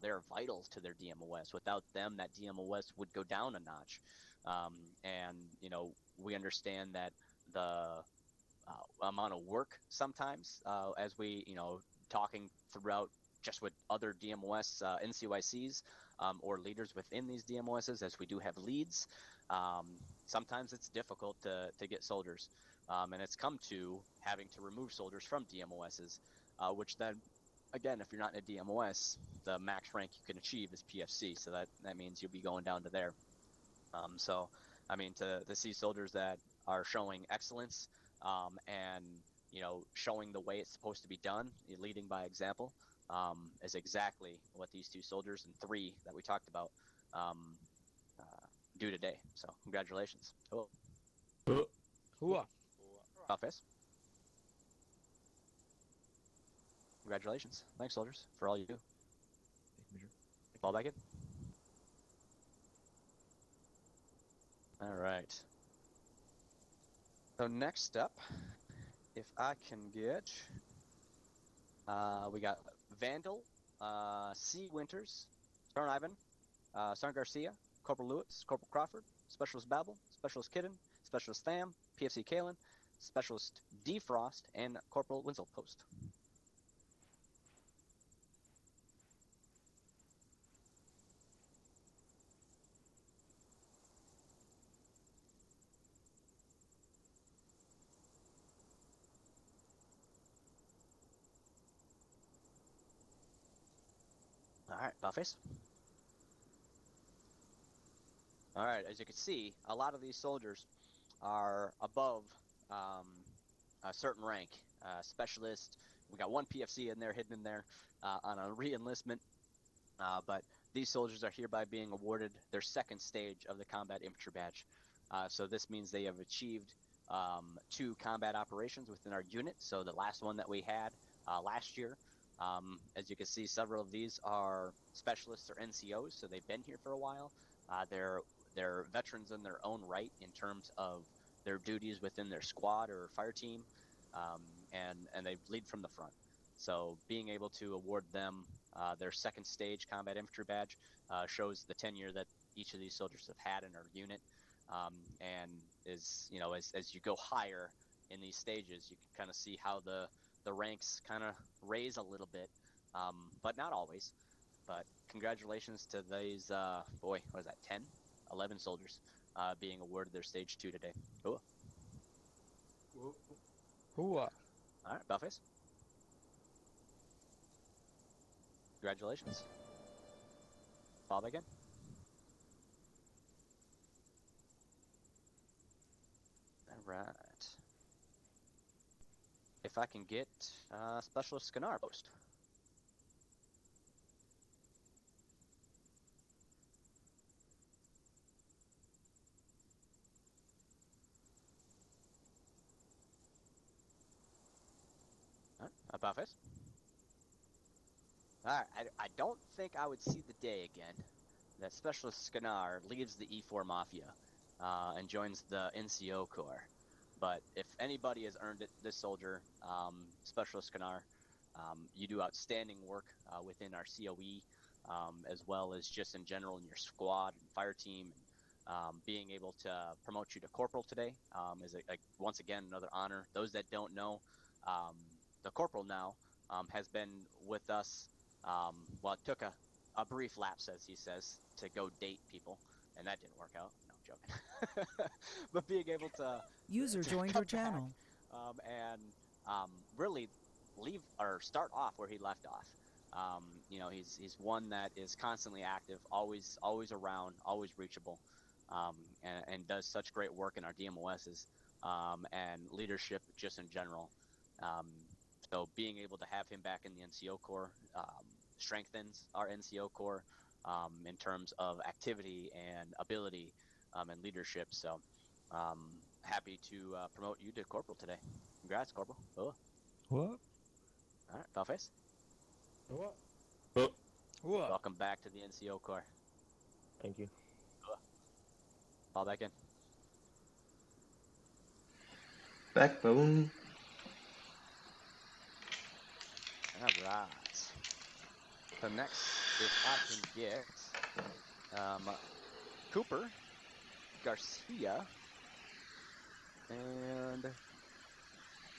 E: They're vital to their DMOS. Without them, that DMOS would go down a notch. We understand that the amount of work sometimes as we, talking throughout just with other DMOS NCYCs or leaders within these DMOSs, as we do have leads. Sometimes it's difficult to get soldiers. And it's come to having to remove soldiers from DMOSs, which then, again, if you're not in a DMOS, the max rank you can achieve is PFC, so that means you'll be going down to there. To see soldiers that are showing excellence and showing the way it's supposed to be done, leading by example, is exactly what these two soldiers and 3 that we talked about do today. So congratulations. Cool. Face. Congratulations. Thanks, soldiers, for all you do. Fall back in. All right. So next up, if I can get, we got Vandal, C. Winters, Sergeant Ivan, Sergeant Garcia, Corporal Lewis, Corporal Crawford, Specialist Babel, Specialist Kidden, Specialist Tham, PFC Kalen, Specialist D. Frost, and Corporal Winslow post. All right, Buffets. All right, as you can see, a lot of these soldiers are above a certain rank. Specialist, we got 1 PFC in there, hidden in there on a re-enlistment. But these soldiers are hereby being awarded their 2nd stage of the Combat Infantry Badge. So this means they have achieved 2 combat operations within our unit. So the last one that we had last year, as you can see, several of these are specialists or NCOs, so they've been here for a while. They're veterans in their own right in terms of their duties within their squad or fire team, and they lead from the front. So being able to award them their 2nd stage combat infantry badge shows the tenure that each of these soldiers have had in our unit, and is, as you go higher in these stages, you can kind of see how the ranks kind of raise a little bit, but not always. But congratulations to these, boy, what is that, 10, 11 soldiers being awarded their stage 2 today. Cool.
C: All
E: right, Buffets. Congratulations. Bob again. Alright. If I can get Specialist Scanar post. Alright, about face. Alright, I don't think I would see the day again that Specialist Scanar leaves the E4 Mafia and joins the NCO Corps. But if anybody has earned it, this soldier, Specialist Scanar, you do outstanding work within our COE, as well as just in general in your squad and fire team. Being able to promote you to corporal today is once again another honor. Those that don't know, the corporal now has been with us. Well, it took a brief lapse, as he says, to go date people, and that didn't work out. No, I'm joking. But being able to
B: User joined
E: come
B: your channel.
E: back and really leave or start off where he left off. You know, he's one that is constantly active, always around, always reachable, and does such great work in our DMOSs and leadership just in general. So being able to have him back in the NCO Corps strengthens our NCO Corps in terms of activity and ability and leadership. So happy to promote you to corporal today. Congrats, corporal. Oh.
C: What?
E: All right, Paleface.
L: What?
C: What?
E: Welcome back to the NCO Corps.
K: Thank you.
E: Fall back in.
A: Backbone.
E: All right. So next, if I can get Cooper, Garcia, and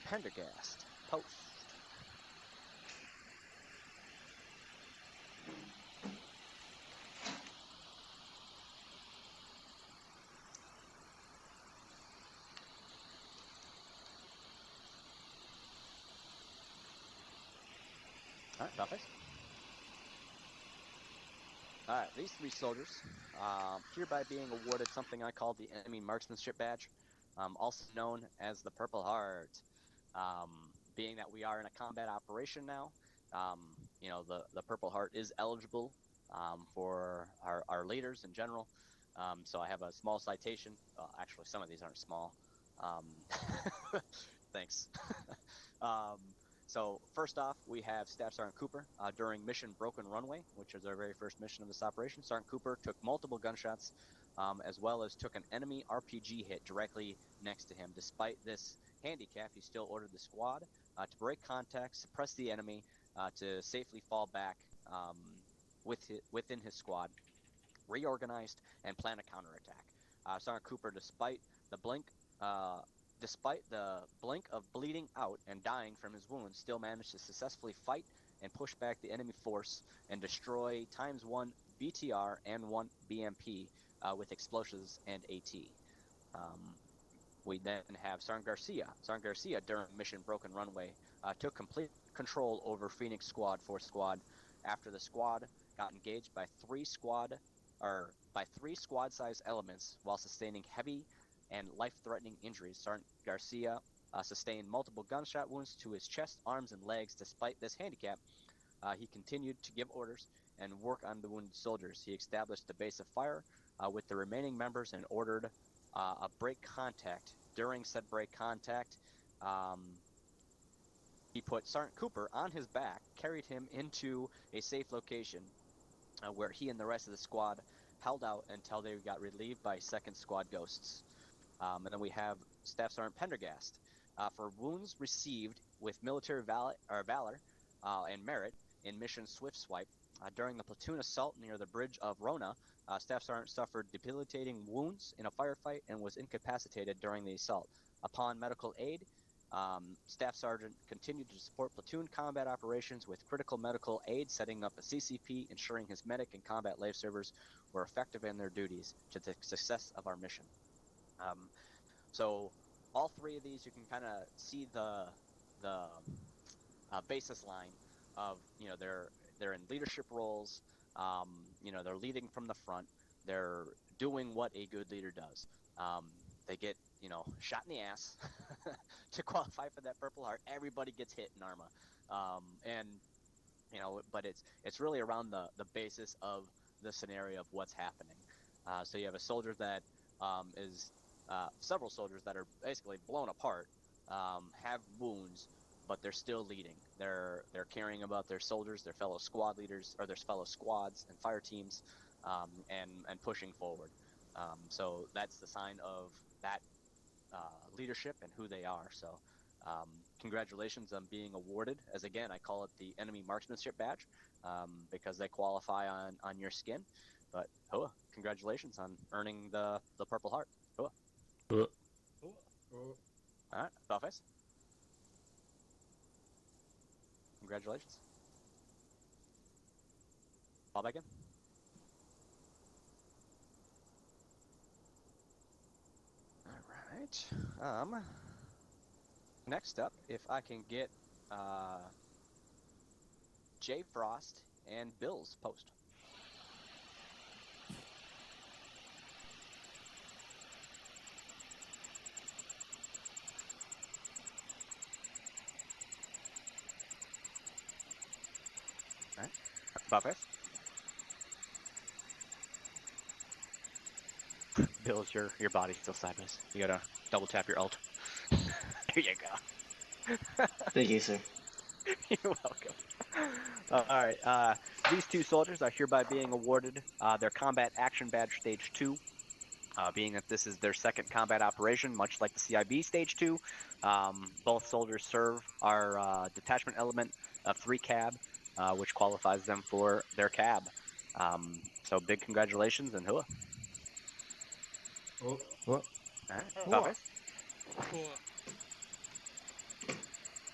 E: Pendergast post. All right, Belface. All right, these three soldiers, hereby being awarded something I call the Enemy Marksmanship Badge, also known as the Purple Heart. Being that we are in a combat operation now, you know, the Purple Heart is eligible for our leaders in general. So I have a small citation. Actually, some of these aren't small. Thanks. So first off, we have Staff Sergeant Cooper during mission Broken Runway, which is our very first mission of this operation. Sergeant Cooper took multiple gunshots, as well as took an enemy RPG hit directly next to him. Despite this handicap, he still ordered the squad to break contact, suppress the enemy, to safely fall back within his squad, reorganized, and plan a counterattack. Sergeant Cooper, despite the blink of bleeding out and dying from his wounds, still managed to successfully fight and push back the enemy force and destroy ×1 BTR and 1 BMP with explosives and AT. We then have Sergeant Garcia. Sergeant Garcia, during mission Broken Runway, took complete control over Phoenix Squad, 4th Squad, after the squad got engaged by three squad-sized elements while sustaining heavy and life-threatening injuries. Sergeant Garcia sustained multiple gunshot wounds to his chest, arms, and legs. Despite this handicap, he continued to give orders and work on the wounded soldiers. He established a base of fire with the remaining members and ordered a break contact. During said break contact, he put Sergeant Cooper on his back, carried him into a safe location where he and the rest of the squad held out until they got relieved by 2nd Squad Ghosts. And then we have Staff Sergeant Pendergast. For wounds received with military valor and merit in mission Swift Swipe, during the platoon assault near the bridge of Rona, Staff Sergeant suffered debilitating wounds in a firefight and was incapacitated during the assault. Upon medical aid, Staff Sergeant continued to support platoon combat operations with critical medical aid, setting up a CCP, ensuring his medic and combat lifesavers were effective in their duties to the success of our mission. So all three of these, you can kind of see the basis line of, you know, they're in leadership roles. You know, they're leading from the front. They're doing what a good leader does. they get, you know, shot in the ass to qualify for that Purple Heart. Everybody gets hit in Arma, and you know, but it's really around the basis of the scenario of what's happening. So you have a soldier that is several soldiers that are basically blown apart, have wounds, but they're still leading. They're caring about their soldiers, their fellow squad leaders, or their fellow squads and fire teams, and pushing forward. So that's the sign of that leadership and who they are. So congratulations on being awarded, as again, I call it the enemy marksmanship badge, because they qualify on your skin. But Hoa, congratulations on earning the Purple Heart. Hoa. All right, Dollface. Congratulations. Fall back in. All right. Next up, if I can get Jay Frost and Bill's post. All right. Buffet. Bill's your body's still sideways. You gotta double tap your alt. There you go.
A: Thank you, sir.
E: You're welcome. All right. These two soldiers are hereby being awarded their Combat Action Badge Stage 2. Being that this is their second combat operation, much like the CIB Stage 2. Both soldiers serve our detachment element of 3 cab, which qualifies them for their cab. So big congratulations and Hua.
A: Oh.
E: All right, Buffet.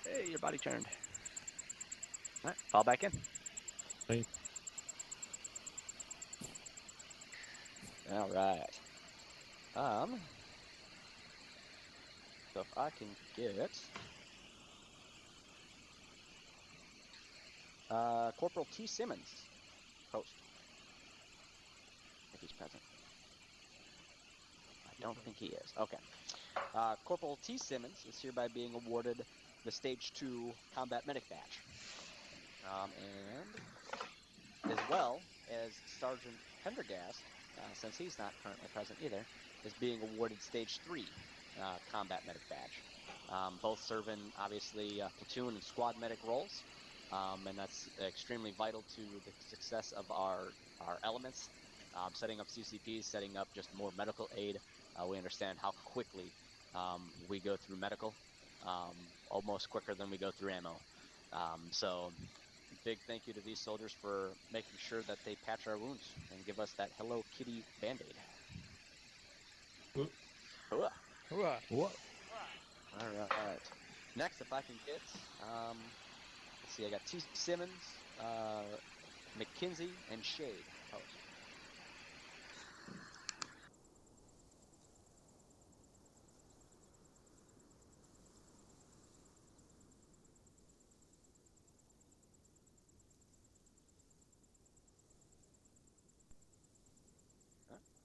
E: Hey, your body turned. All right, fall back in.
P: Hey.
E: All right. So if I can get Corporal T. Simmons post. If he's present. I don't think he is. Okay. Corporal T. Simmons is hereby being awarded the Stage 2 Combat Medic Badge. And as well as Sergeant Pendergast, since he's not currently present either, is being awarded Stage 3 Combat Medic Badge. Both serving, obviously, platoon and squad medic roles, and that's extremely vital to the success of our elements. Setting up CCPs, setting up just more medical aid. We understand how quickly we go through medical, almost quicker than we go through ammo. So big thank you to these soldiers for making sure that they patch our wounds and give us that Hello Kitty Band-Aid. Hooah.
C: Hooah.
P: What?
E: All right. Next, if I can get, let's see, I got T. Simmons, McKinsey, and Shade post.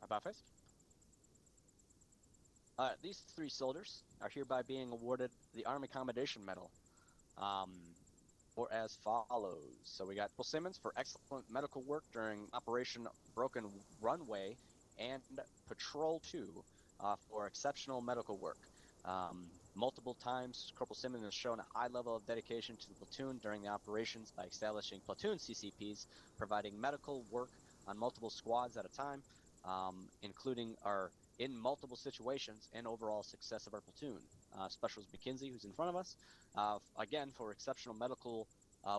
E: About face. These 3 soldiers are hereby being awarded the Army Commendation Medal, or as follows. So we got Bill Simmons for excellent medical work during Operation Broken Runway and Patrol 2 for exceptional medical work. Multiple times, Corporal Simmons has shown a high level of dedication to the platoon during the operations by establishing platoon CCPs, providing medical work on multiple squads at a time, including our in multiple situations and overall success of our platoon. Specialist McKinsey, who's in front of us, again for exceptional medical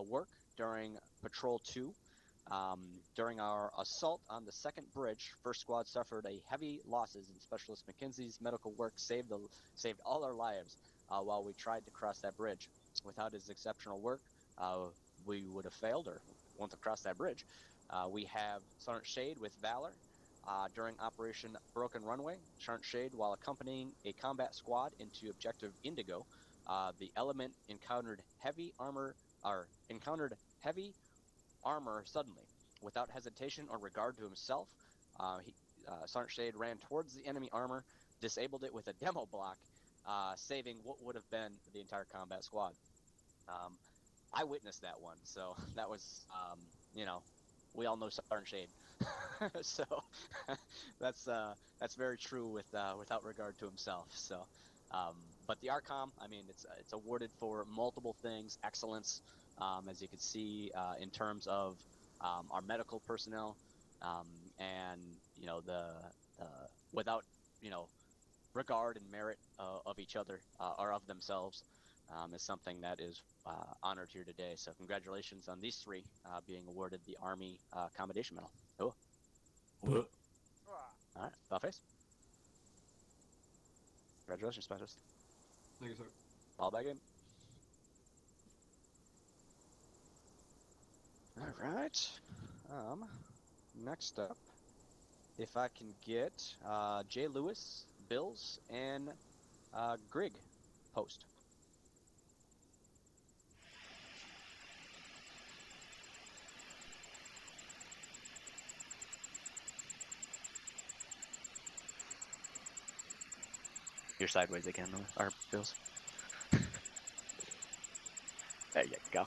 E: work during Patrol 2. During our assault on the second bridge, First Squad suffered a heavy losses, and Specialist McKinsey's medical work saved all our lives while we tried to cross that bridge. Without his exceptional work, we would have failed or won't have crossed that bridge. We have Sergeant Shade with Valor. During Operation Broken Runway, Sergeant Shade, while accompanying a combat squad into Objective Indigo, the element encountered heavy armor suddenly. Without hesitation or regard to himself, Sergeant Shade ran towards the enemy armor, disabled it with a demo block, saving what would have been the entire combat squad. I witnessed that one, so that was, we all know Sergeant Shade, so that's very true without regard to himself. So, but the ARCOM, I mean, it's awarded for multiple things, excellence, as you can see in terms of our medical personnel, and the without regard and merit of each other or of themselves. Is something that is honored here today. So congratulations on these three being awarded the Army Commendation Medal. Cool. All right, Buffface. Congratulations, Specialist.
M: Thank you, sir.
E: All back in. All right. Next up, if I can get Jay Lewis, Bills, and Grig post. You're sideways again, our Bills. There you go.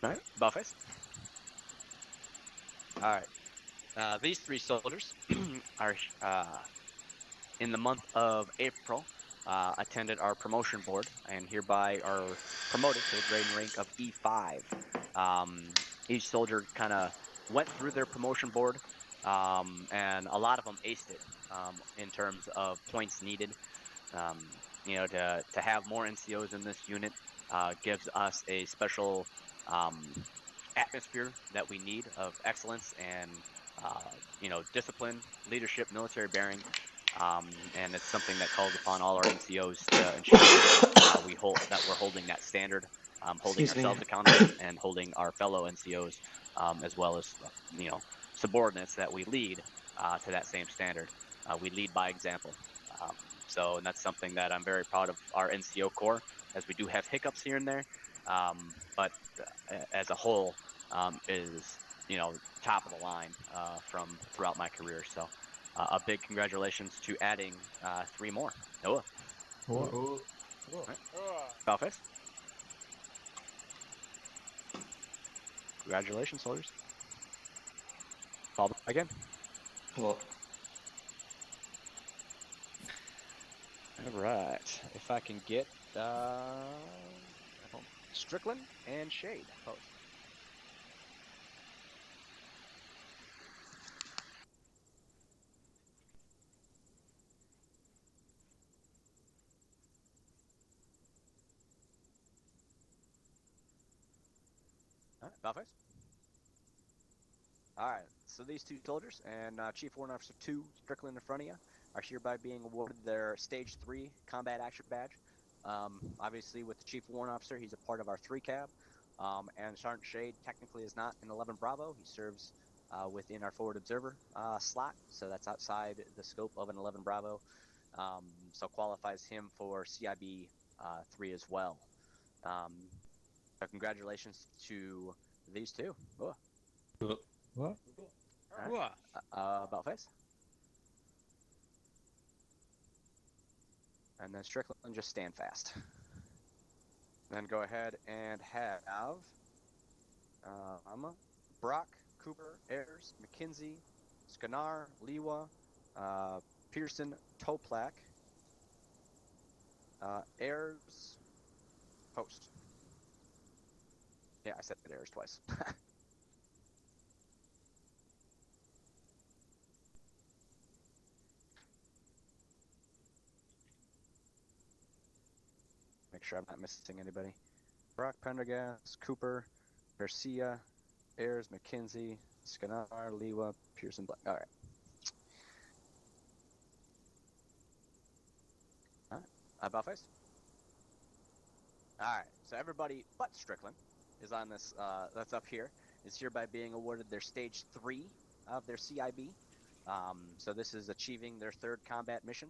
E: All right, Buffets. All right. These three soldiers are in the month of April attended our promotion board and hereby are promoted to the grade and rank of E5. Each soldier kind of went through their promotion board, and a lot of them aced it in terms of points needed. To have more NCOs in this unit gives us a special atmosphere that we need of excellence and discipline, leadership, military bearing, and it's something that calls upon all our NCOs to ensure we're holding that standard, holding ourselves accountable, and holding our fellow NCOs as well as subordinates that we lead to that same standard. We lead by example. And that's something that I'm very proud of our NCO Corps, as we do have hiccups here and there, but as a whole is top of the line from throughout my career. So a big congratulations to adding 3 more. Noah.
M: Cool.
E: Belfast. Congratulations, soldiers. Call again.
A: Cool.
E: All right. If I can get Strickland and Shade post. All right, Belfast. All right. So these 2 soldiers and Chief Warrant Officer 2, Strickland in front of you, are hereby being awarded their Stage 3 Combat Action Badge. Obviously, with the Chief Warrant Officer, he's a part of our 3 cab, and Sergeant Shade technically is not in 11 Bravo. He serves within our Forward Observer slot, so that's outside the scope of an 11 Bravo, so qualifies him for CIB 3 as well. So congratulations to these 2. Whoa.
L: What?
E: Right. About face. And then Strickland, just stand fast. Then go ahead and have Brock, Cooper, Ayers, McKinsey, Skanar, Liwa, Pearson, Toplak, Ayers, post. Yeah, I said Ayers twice. Make sure I'm not missing anybody. Brock, Pendergast, Cooper, Garcia, Ayers, McKinsey, Skanar, Liwa, Pearson, Black. All right. About face. All right. So everybody but Strickland is on this. That's up here. Is hereby being awarded their Stage 3 of their CIB. So this is achieving their 3rd combat mission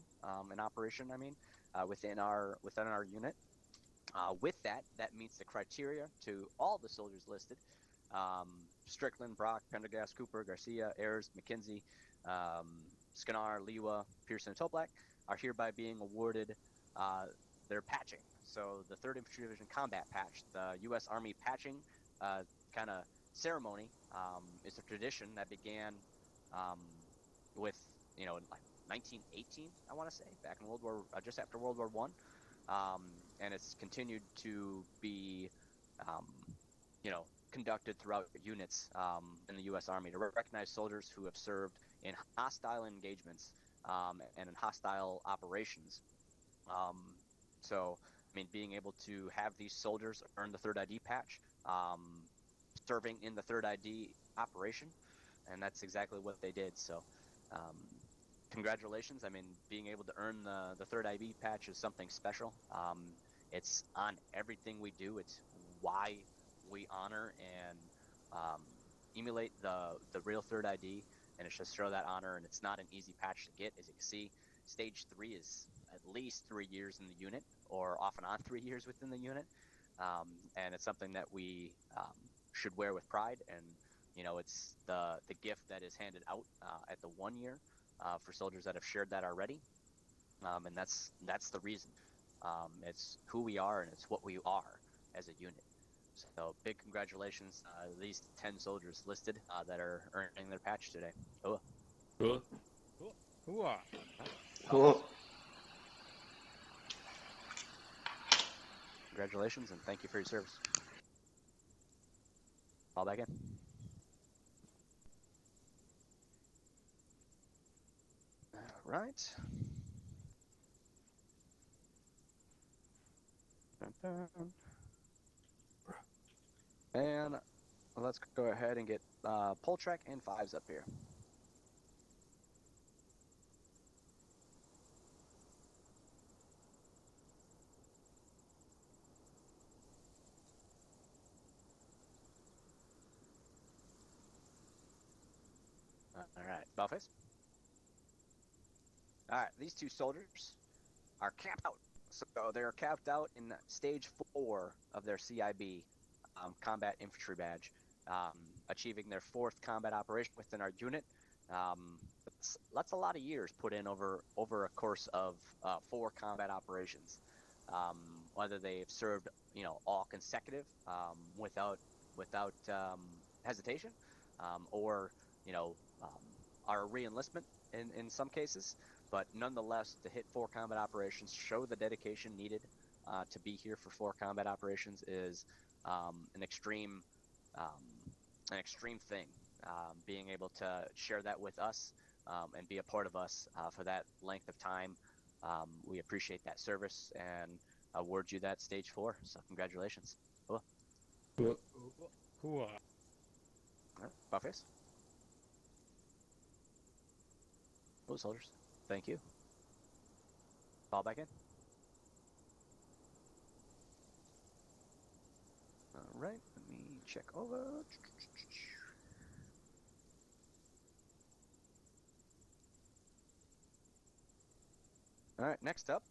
E: in operation. I mean, within our unit. With that meets the criteria to all the soldiers listed. Strickland, Brock, Pendergast, Cooper, Garcia, Ayers, McKinsey, Scanar, Liwa, Pearson, and Toplak are hereby being awarded their patching. So the 3rd Infantry Division Combat Patch, the U.S. Army patching kind of ceremony, is a tradition that began with, in like 1918, I want to say, back in just after World War One, and it's continued to be, um, conducted throughout units in the U.S. Army to recognize soldiers who have served in hostile engagements and in hostile operations. So, I mean, being able to have these soldiers earn the 3rd ID patch, serving in the 3rd ID operation, and that's exactly what they did. So, congratulations. I mean, being able to earn the 3rd ID patch is something special. It's on everything we do. It's why we honor and emulate the real 3rd ID, and it's just show that honor. And it's not an easy patch to get, as you can see. Stage 3 is at least 3 years in the unit, or off and on 3 years within the unit, and it's something that we should wear with pride. And it's the gift that is handed out at the 1 year for soldiers that have shared that already, and that's the reason. It's who we are, and it's what we are as a unit. So big congratulations, these 10 soldiers listed that are earning their patch today. Cool.
H: Cool.
A: Cool.
E: Congratulations, and thank you for your service. Fall back in. All right. And let's go ahead and get pole track and 5s up here. All right, Buffets. All right, these 2 soldiers are capped out. So they're capped out in stage 4 of their CIB, Combat Infantry Badge, achieving their 4th combat operation within our unit. That's a lot of years put in over a course of 4 combat operations. Whether they've served, all consecutive without hesitation, or our re-enlistment in some cases. But nonetheless, to hit 4 combat operations, show the dedication needed to be here for 4 combat operations is an extreme thing. Being able to share that with us and be a part of us for that length of time, we appreciate that service and award you that stage 4. So congratulations. Cool.
H: Cool.
E: All right, Buffets. Cool, soldiers. Thank you. Fall back in. All right, let me check over. All right, next up,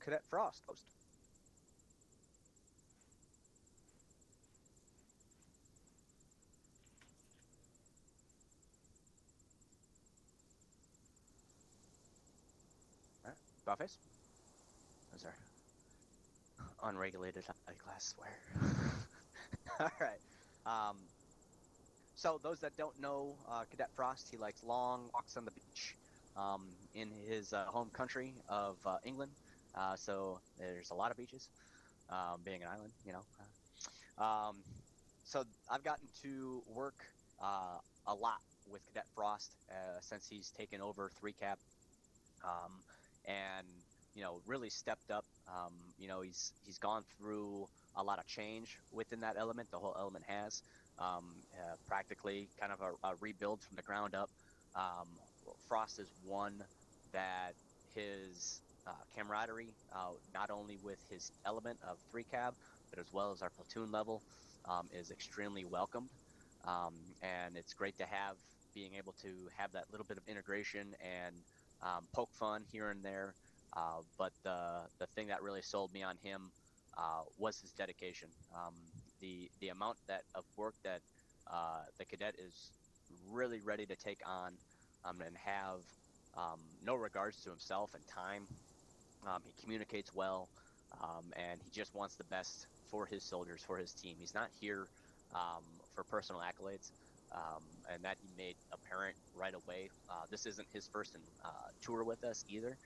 E: Cadet Frost. Post. All right, Buffets. Those are unregulated class swear. All right. So those that don't know Cadet Frost, he likes long walks on the beach in his home country of England. So there's a lot of beaches, being an island. So I've gotten to work a lot with Cadet Frost since he's taken over 3 Cap, and really stepped up. He's gone through a lot of change within that element. The whole element has practically kind of a rebuild from the ground up. Frost is one that his camaraderie, not only with his element of 3 Cab, but as well as our platoon level, is extremely welcomed. And it's great to have being able to have that little bit of integration and poke fun here and there. But the thing that really sold me on him was his dedication. The amount of work that the cadet is really ready to take on and have no regards to himself and time. He communicates well, and he just wants the best for his soldiers, for his team. He's not here for personal accolades, and that he made apparent right away. This isn't his first tour with us either.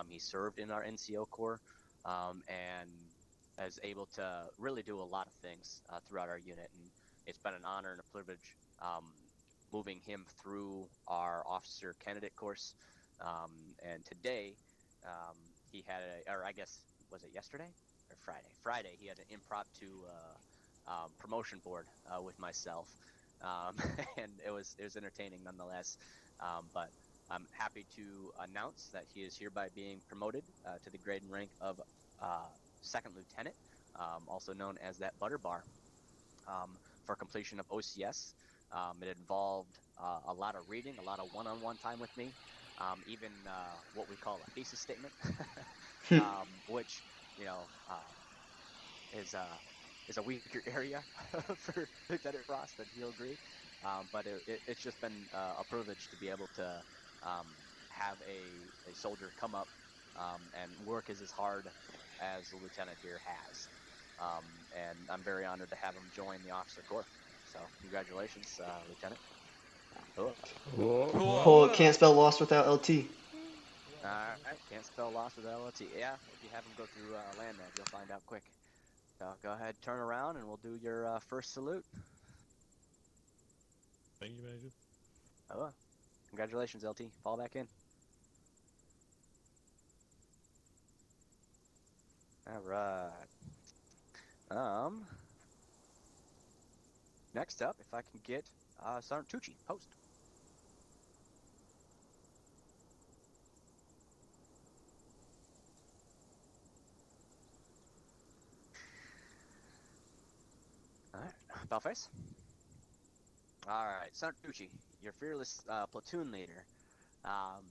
E: He served in our NCO Corps and is able to really do a lot of things throughout our unit. And it's been an honor and a privilege moving him through our officer candidate course. And today, he had or I guess, was it yesterday or Friday? Friday, he had an impromptu promotion board with myself, and it was entertaining nonetheless. But I'm happy to announce that he is hereby being promoted to the grade and rank of second lieutenant, also known as that butter bar, for completion of OCS. It involved a lot of reading, a lot of one-on-one time with me, even what we call a thesis statement, which is a weaker area for Lieutenant Frost, and he'll agree. But it's just been a privilege to be able to have a soldier come up and work as hard as the lieutenant here has. And I'm very honored to have him join the officer corps. So congratulations, Lieutenant.
A: Oh, can't spell lost without LT.
E: Alright, can't spell lost without LT. Yeah, if you have him go through land nav, you'll find out quick. So go ahead, turn around, and we'll do your first salute.
H: Thank you, Major.
E: Oh, congratulations, LT. Fall back in. All right. Next up, if I can get Sergeant Tucci, post. All right, Bellface. All right, Sergeant Tucci, your fearless platoon leader. I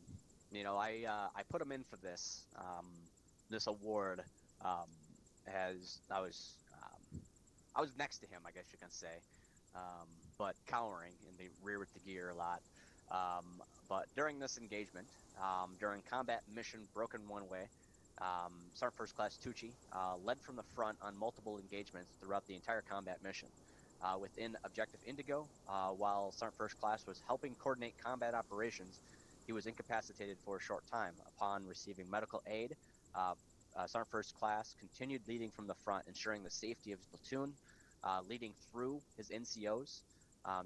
E: put him in for this award as I was next to him, I guess you can say, but cowering in the rear with the gear a lot. But during this engagement, during combat mission Broken One Way, Sergeant First Class Tucci led from the front on multiple engagements throughout the entire combat mission. Within Objective Indigo, while Sergeant First Class was helping coordinate combat operations, he was incapacitated for a short time. Upon receiving medical aid, Sergeant First Class continued leading from the front, ensuring the safety of his platoon, leading through his NCOs.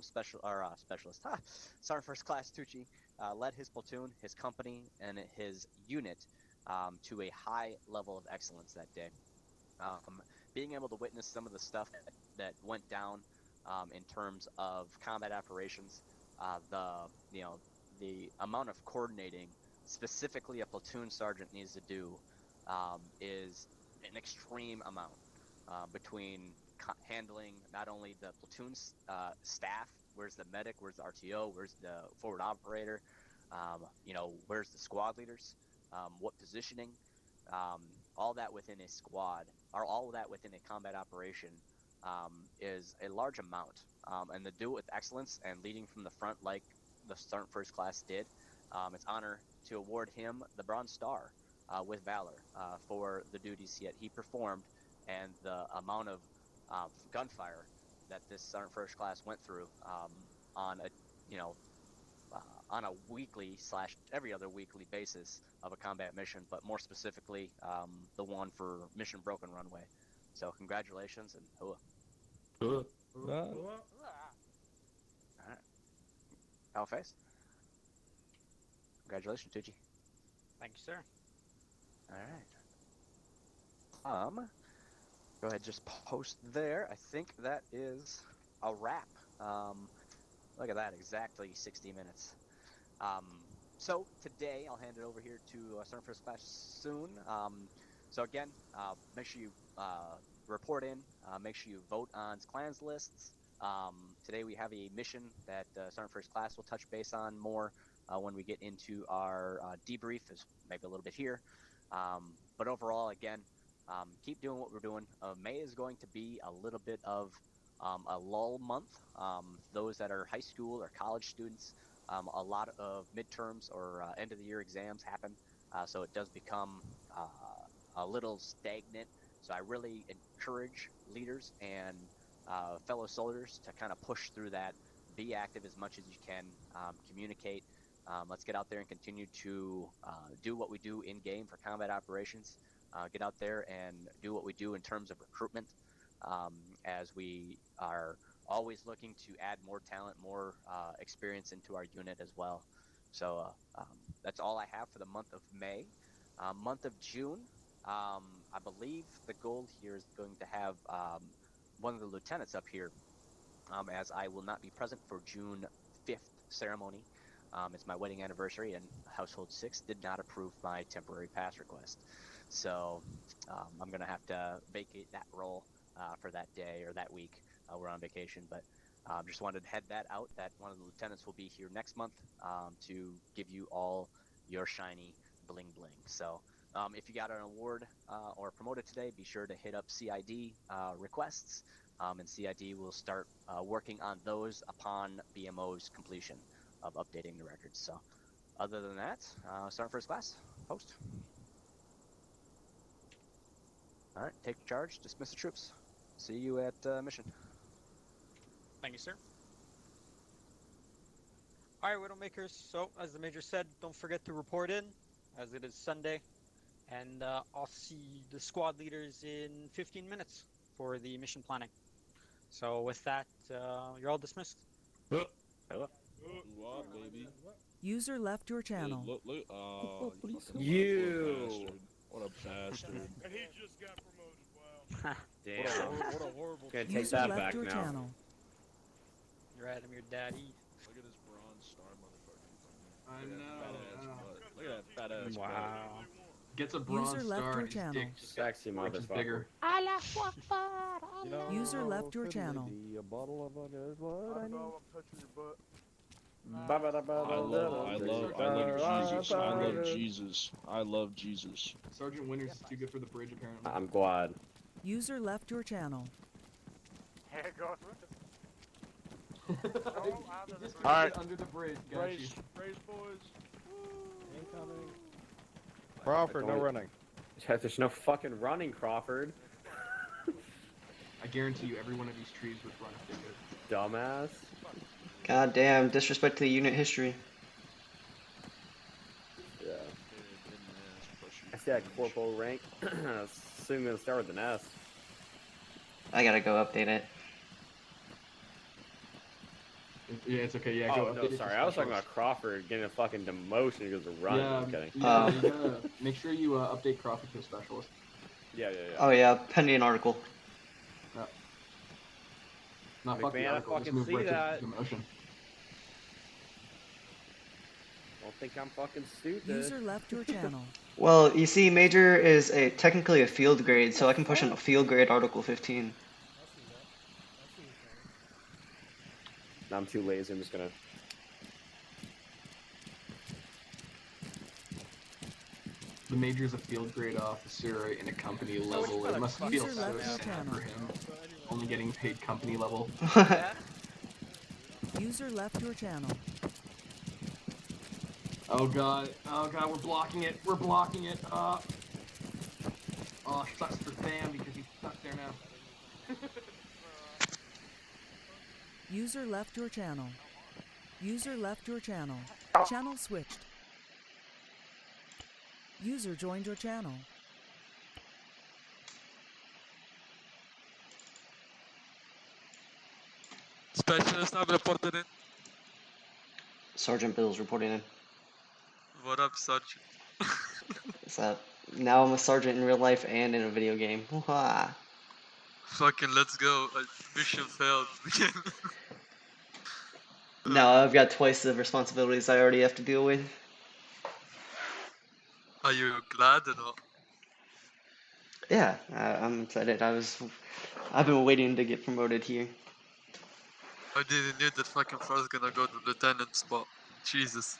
E: Specialist. Sergeant First Class Tucci led his platoon, his company, and his unit to a high level of excellence that day. Being able to witness some of the stuff that went down in terms of combat operations, the amount of coordinating specifically a platoon sergeant needs to do is an extreme amount between handling not only the platoon staff, where's the medic, where's the RTO, where's the forward operator, where's the squad leaders, what positioning, all that within a squad, or all of that within a combat operation is a large amount. And to do it with excellence and leading from the front like the Sergeant First Class did, it's honor to award him the Bronze Star with Valor for the duties he performed and the amount of gunfire that this Sergeant First Class went through on a weekly / every other weekly basis of a combat mission, but more specifically the one for Mission Broken Runway. So congratulations and hooah.
H: Hooah.
E: All right. Alface. Congratulations, Tucci.
C: Thank you, sir.
E: All right. Go ahead, just post there. I think that is a wrap. Look at that, exactly 60 minutes. So today I'll hand it over here to Sergeant First Class soon. So again, make sure you report in. Make sure you vote on clans lists. Today we have a mission that Sergeant First Class will touch base on more when we get into our debrief, is maybe a little bit here. But overall, again, keep doing what we're doing. May is going to be a little bit of a lull month. Those that are high school or college students, a lot of midterms or end of the year exams happen, so it does become a little stagnant. So I really encourage leaders and fellow soldiers to kind of push through that, be active as much as you can, communicate. Let's get out there and continue to do what we do in game for combat operations. Get out there and do what we do in terms of recruitment, as we are always looking to add more talent, more experience into our unit as well. So that's all I have for the month of May. Month of June, I believe the goal here is going to have one of the lieutenants up here, as I will not be present for June 5th ceremony. It's my wedding anniversary, and Household 6 did not approve my temporary pass request. So I'm going to have to vacate that role for that day or that week. We're on vacation, but just wanted to head that out, that one of the lieutenants will be here next month to give you all your shiny bling bling. So if you got an award or promoted today, be sure to hit up CID requests, and CID will start working on those upon BMO's completion of updating the records. So other than that, Sergeant First Class, post. All right, take charge, dismiss the troops. See you at mission.
C: Thank you, sir. Alright, Widowmakers, so as the Major said, don't forget to report in, as it is Sunday, and I'll see the squad leaders in 15 minutes for the mission planning. So with that, you're all dismissed.
G: What, baby?
B: User left your channel.
G: Look,
K: You.
G: What a bastard.
J: And he just got promoted, wow.
K: Damn.
G: What a horrible
K: Gonna take
B: User
K: that
B: left
K: back
B: your
K: now.
B: channel.
C: You're Adam, your daddy.
G: Look at this bronze star motherfucker.
M: I know.
G: Look at that fat ass butt.
C: Wow.
M: Gets a bronze
B: User left
M: star
B: your
M: and his
B: channel.
M: dick
K: Sexy
M: is
K: motherfucker.
M: bigger.
B: User left your channel.
L: A bottle of it is what I need.
J: I'm touching your butt.
G: I love Jesus. I love Jesus.
M: Sergeant Winters is too good for the bridge, apparently.
K: I'm glad.
B: User left your channel.
J: Hey, go.
M: Alright. Under the bridge, got you.
G: Raise boys.
L: Incoming.
K: Crawford, no running. There's no fucking running, Crawford.
M: I guarantee you every one of these trees would run if they could.
K: Dumbass.
A: God damn, disrespect to the unit history.
K: Yeah. I see that corporal rank. Soon gonna start with an S.
A: I gotta go update it.
M: Yeah, it's okay. Yeah, go
K: Oh,
M: update
K: no,
M: it to
K: sorry. I was talking
M: specialist.
K: about Crawford getting a fucking demotion because of running.
M: Yeah,
K: I'm kidding.
M: yeah, you gotta make sure you update Crawford to a specialist.
K: Yeah.
A: Oh yeah, pending article.
M: Not fuck the
K: McMahon, I
M: article, just
K: fucking
M: move
K: see
M: right
K: that.
M: to demotion.
K: Don't think I'm fucking stupid.
B: User left your channel.
A: Well, you see, Major is technically a field grade, so I can push in a field grade Article 15.
K: I'm too lazy. I'm just gonna.
M: The Major's a field grade officer in a company level. It must feel
B: User
M: so
B: left your
M: sad
B: channel.
M: for him. Only getting paid company level.
B: User left your channel.
M: Oh god, we're blocking it. We're blocking it. Oh, sucks for Sam because he's stuck there now.
B: User left your channel. User left your channel. Channel switched. User joined your channel.
D: Specialist, I'm reported in.
A: Sergeant Bill's reporting in.
D: What up, Sergeant?
A: What's up? Now I'm a sergeant in real life and in a video game. Wah.
D: Fucking let's go. Mission failed.
A: No, I've got twice the responsibilities I already have to deal with.
D: Are you glad or not?
A: Yeah, I'm excited. I've been waiting to get promoted here.
D: I didn't knew that fucking first gonna go to lieutenant spot. Jesus.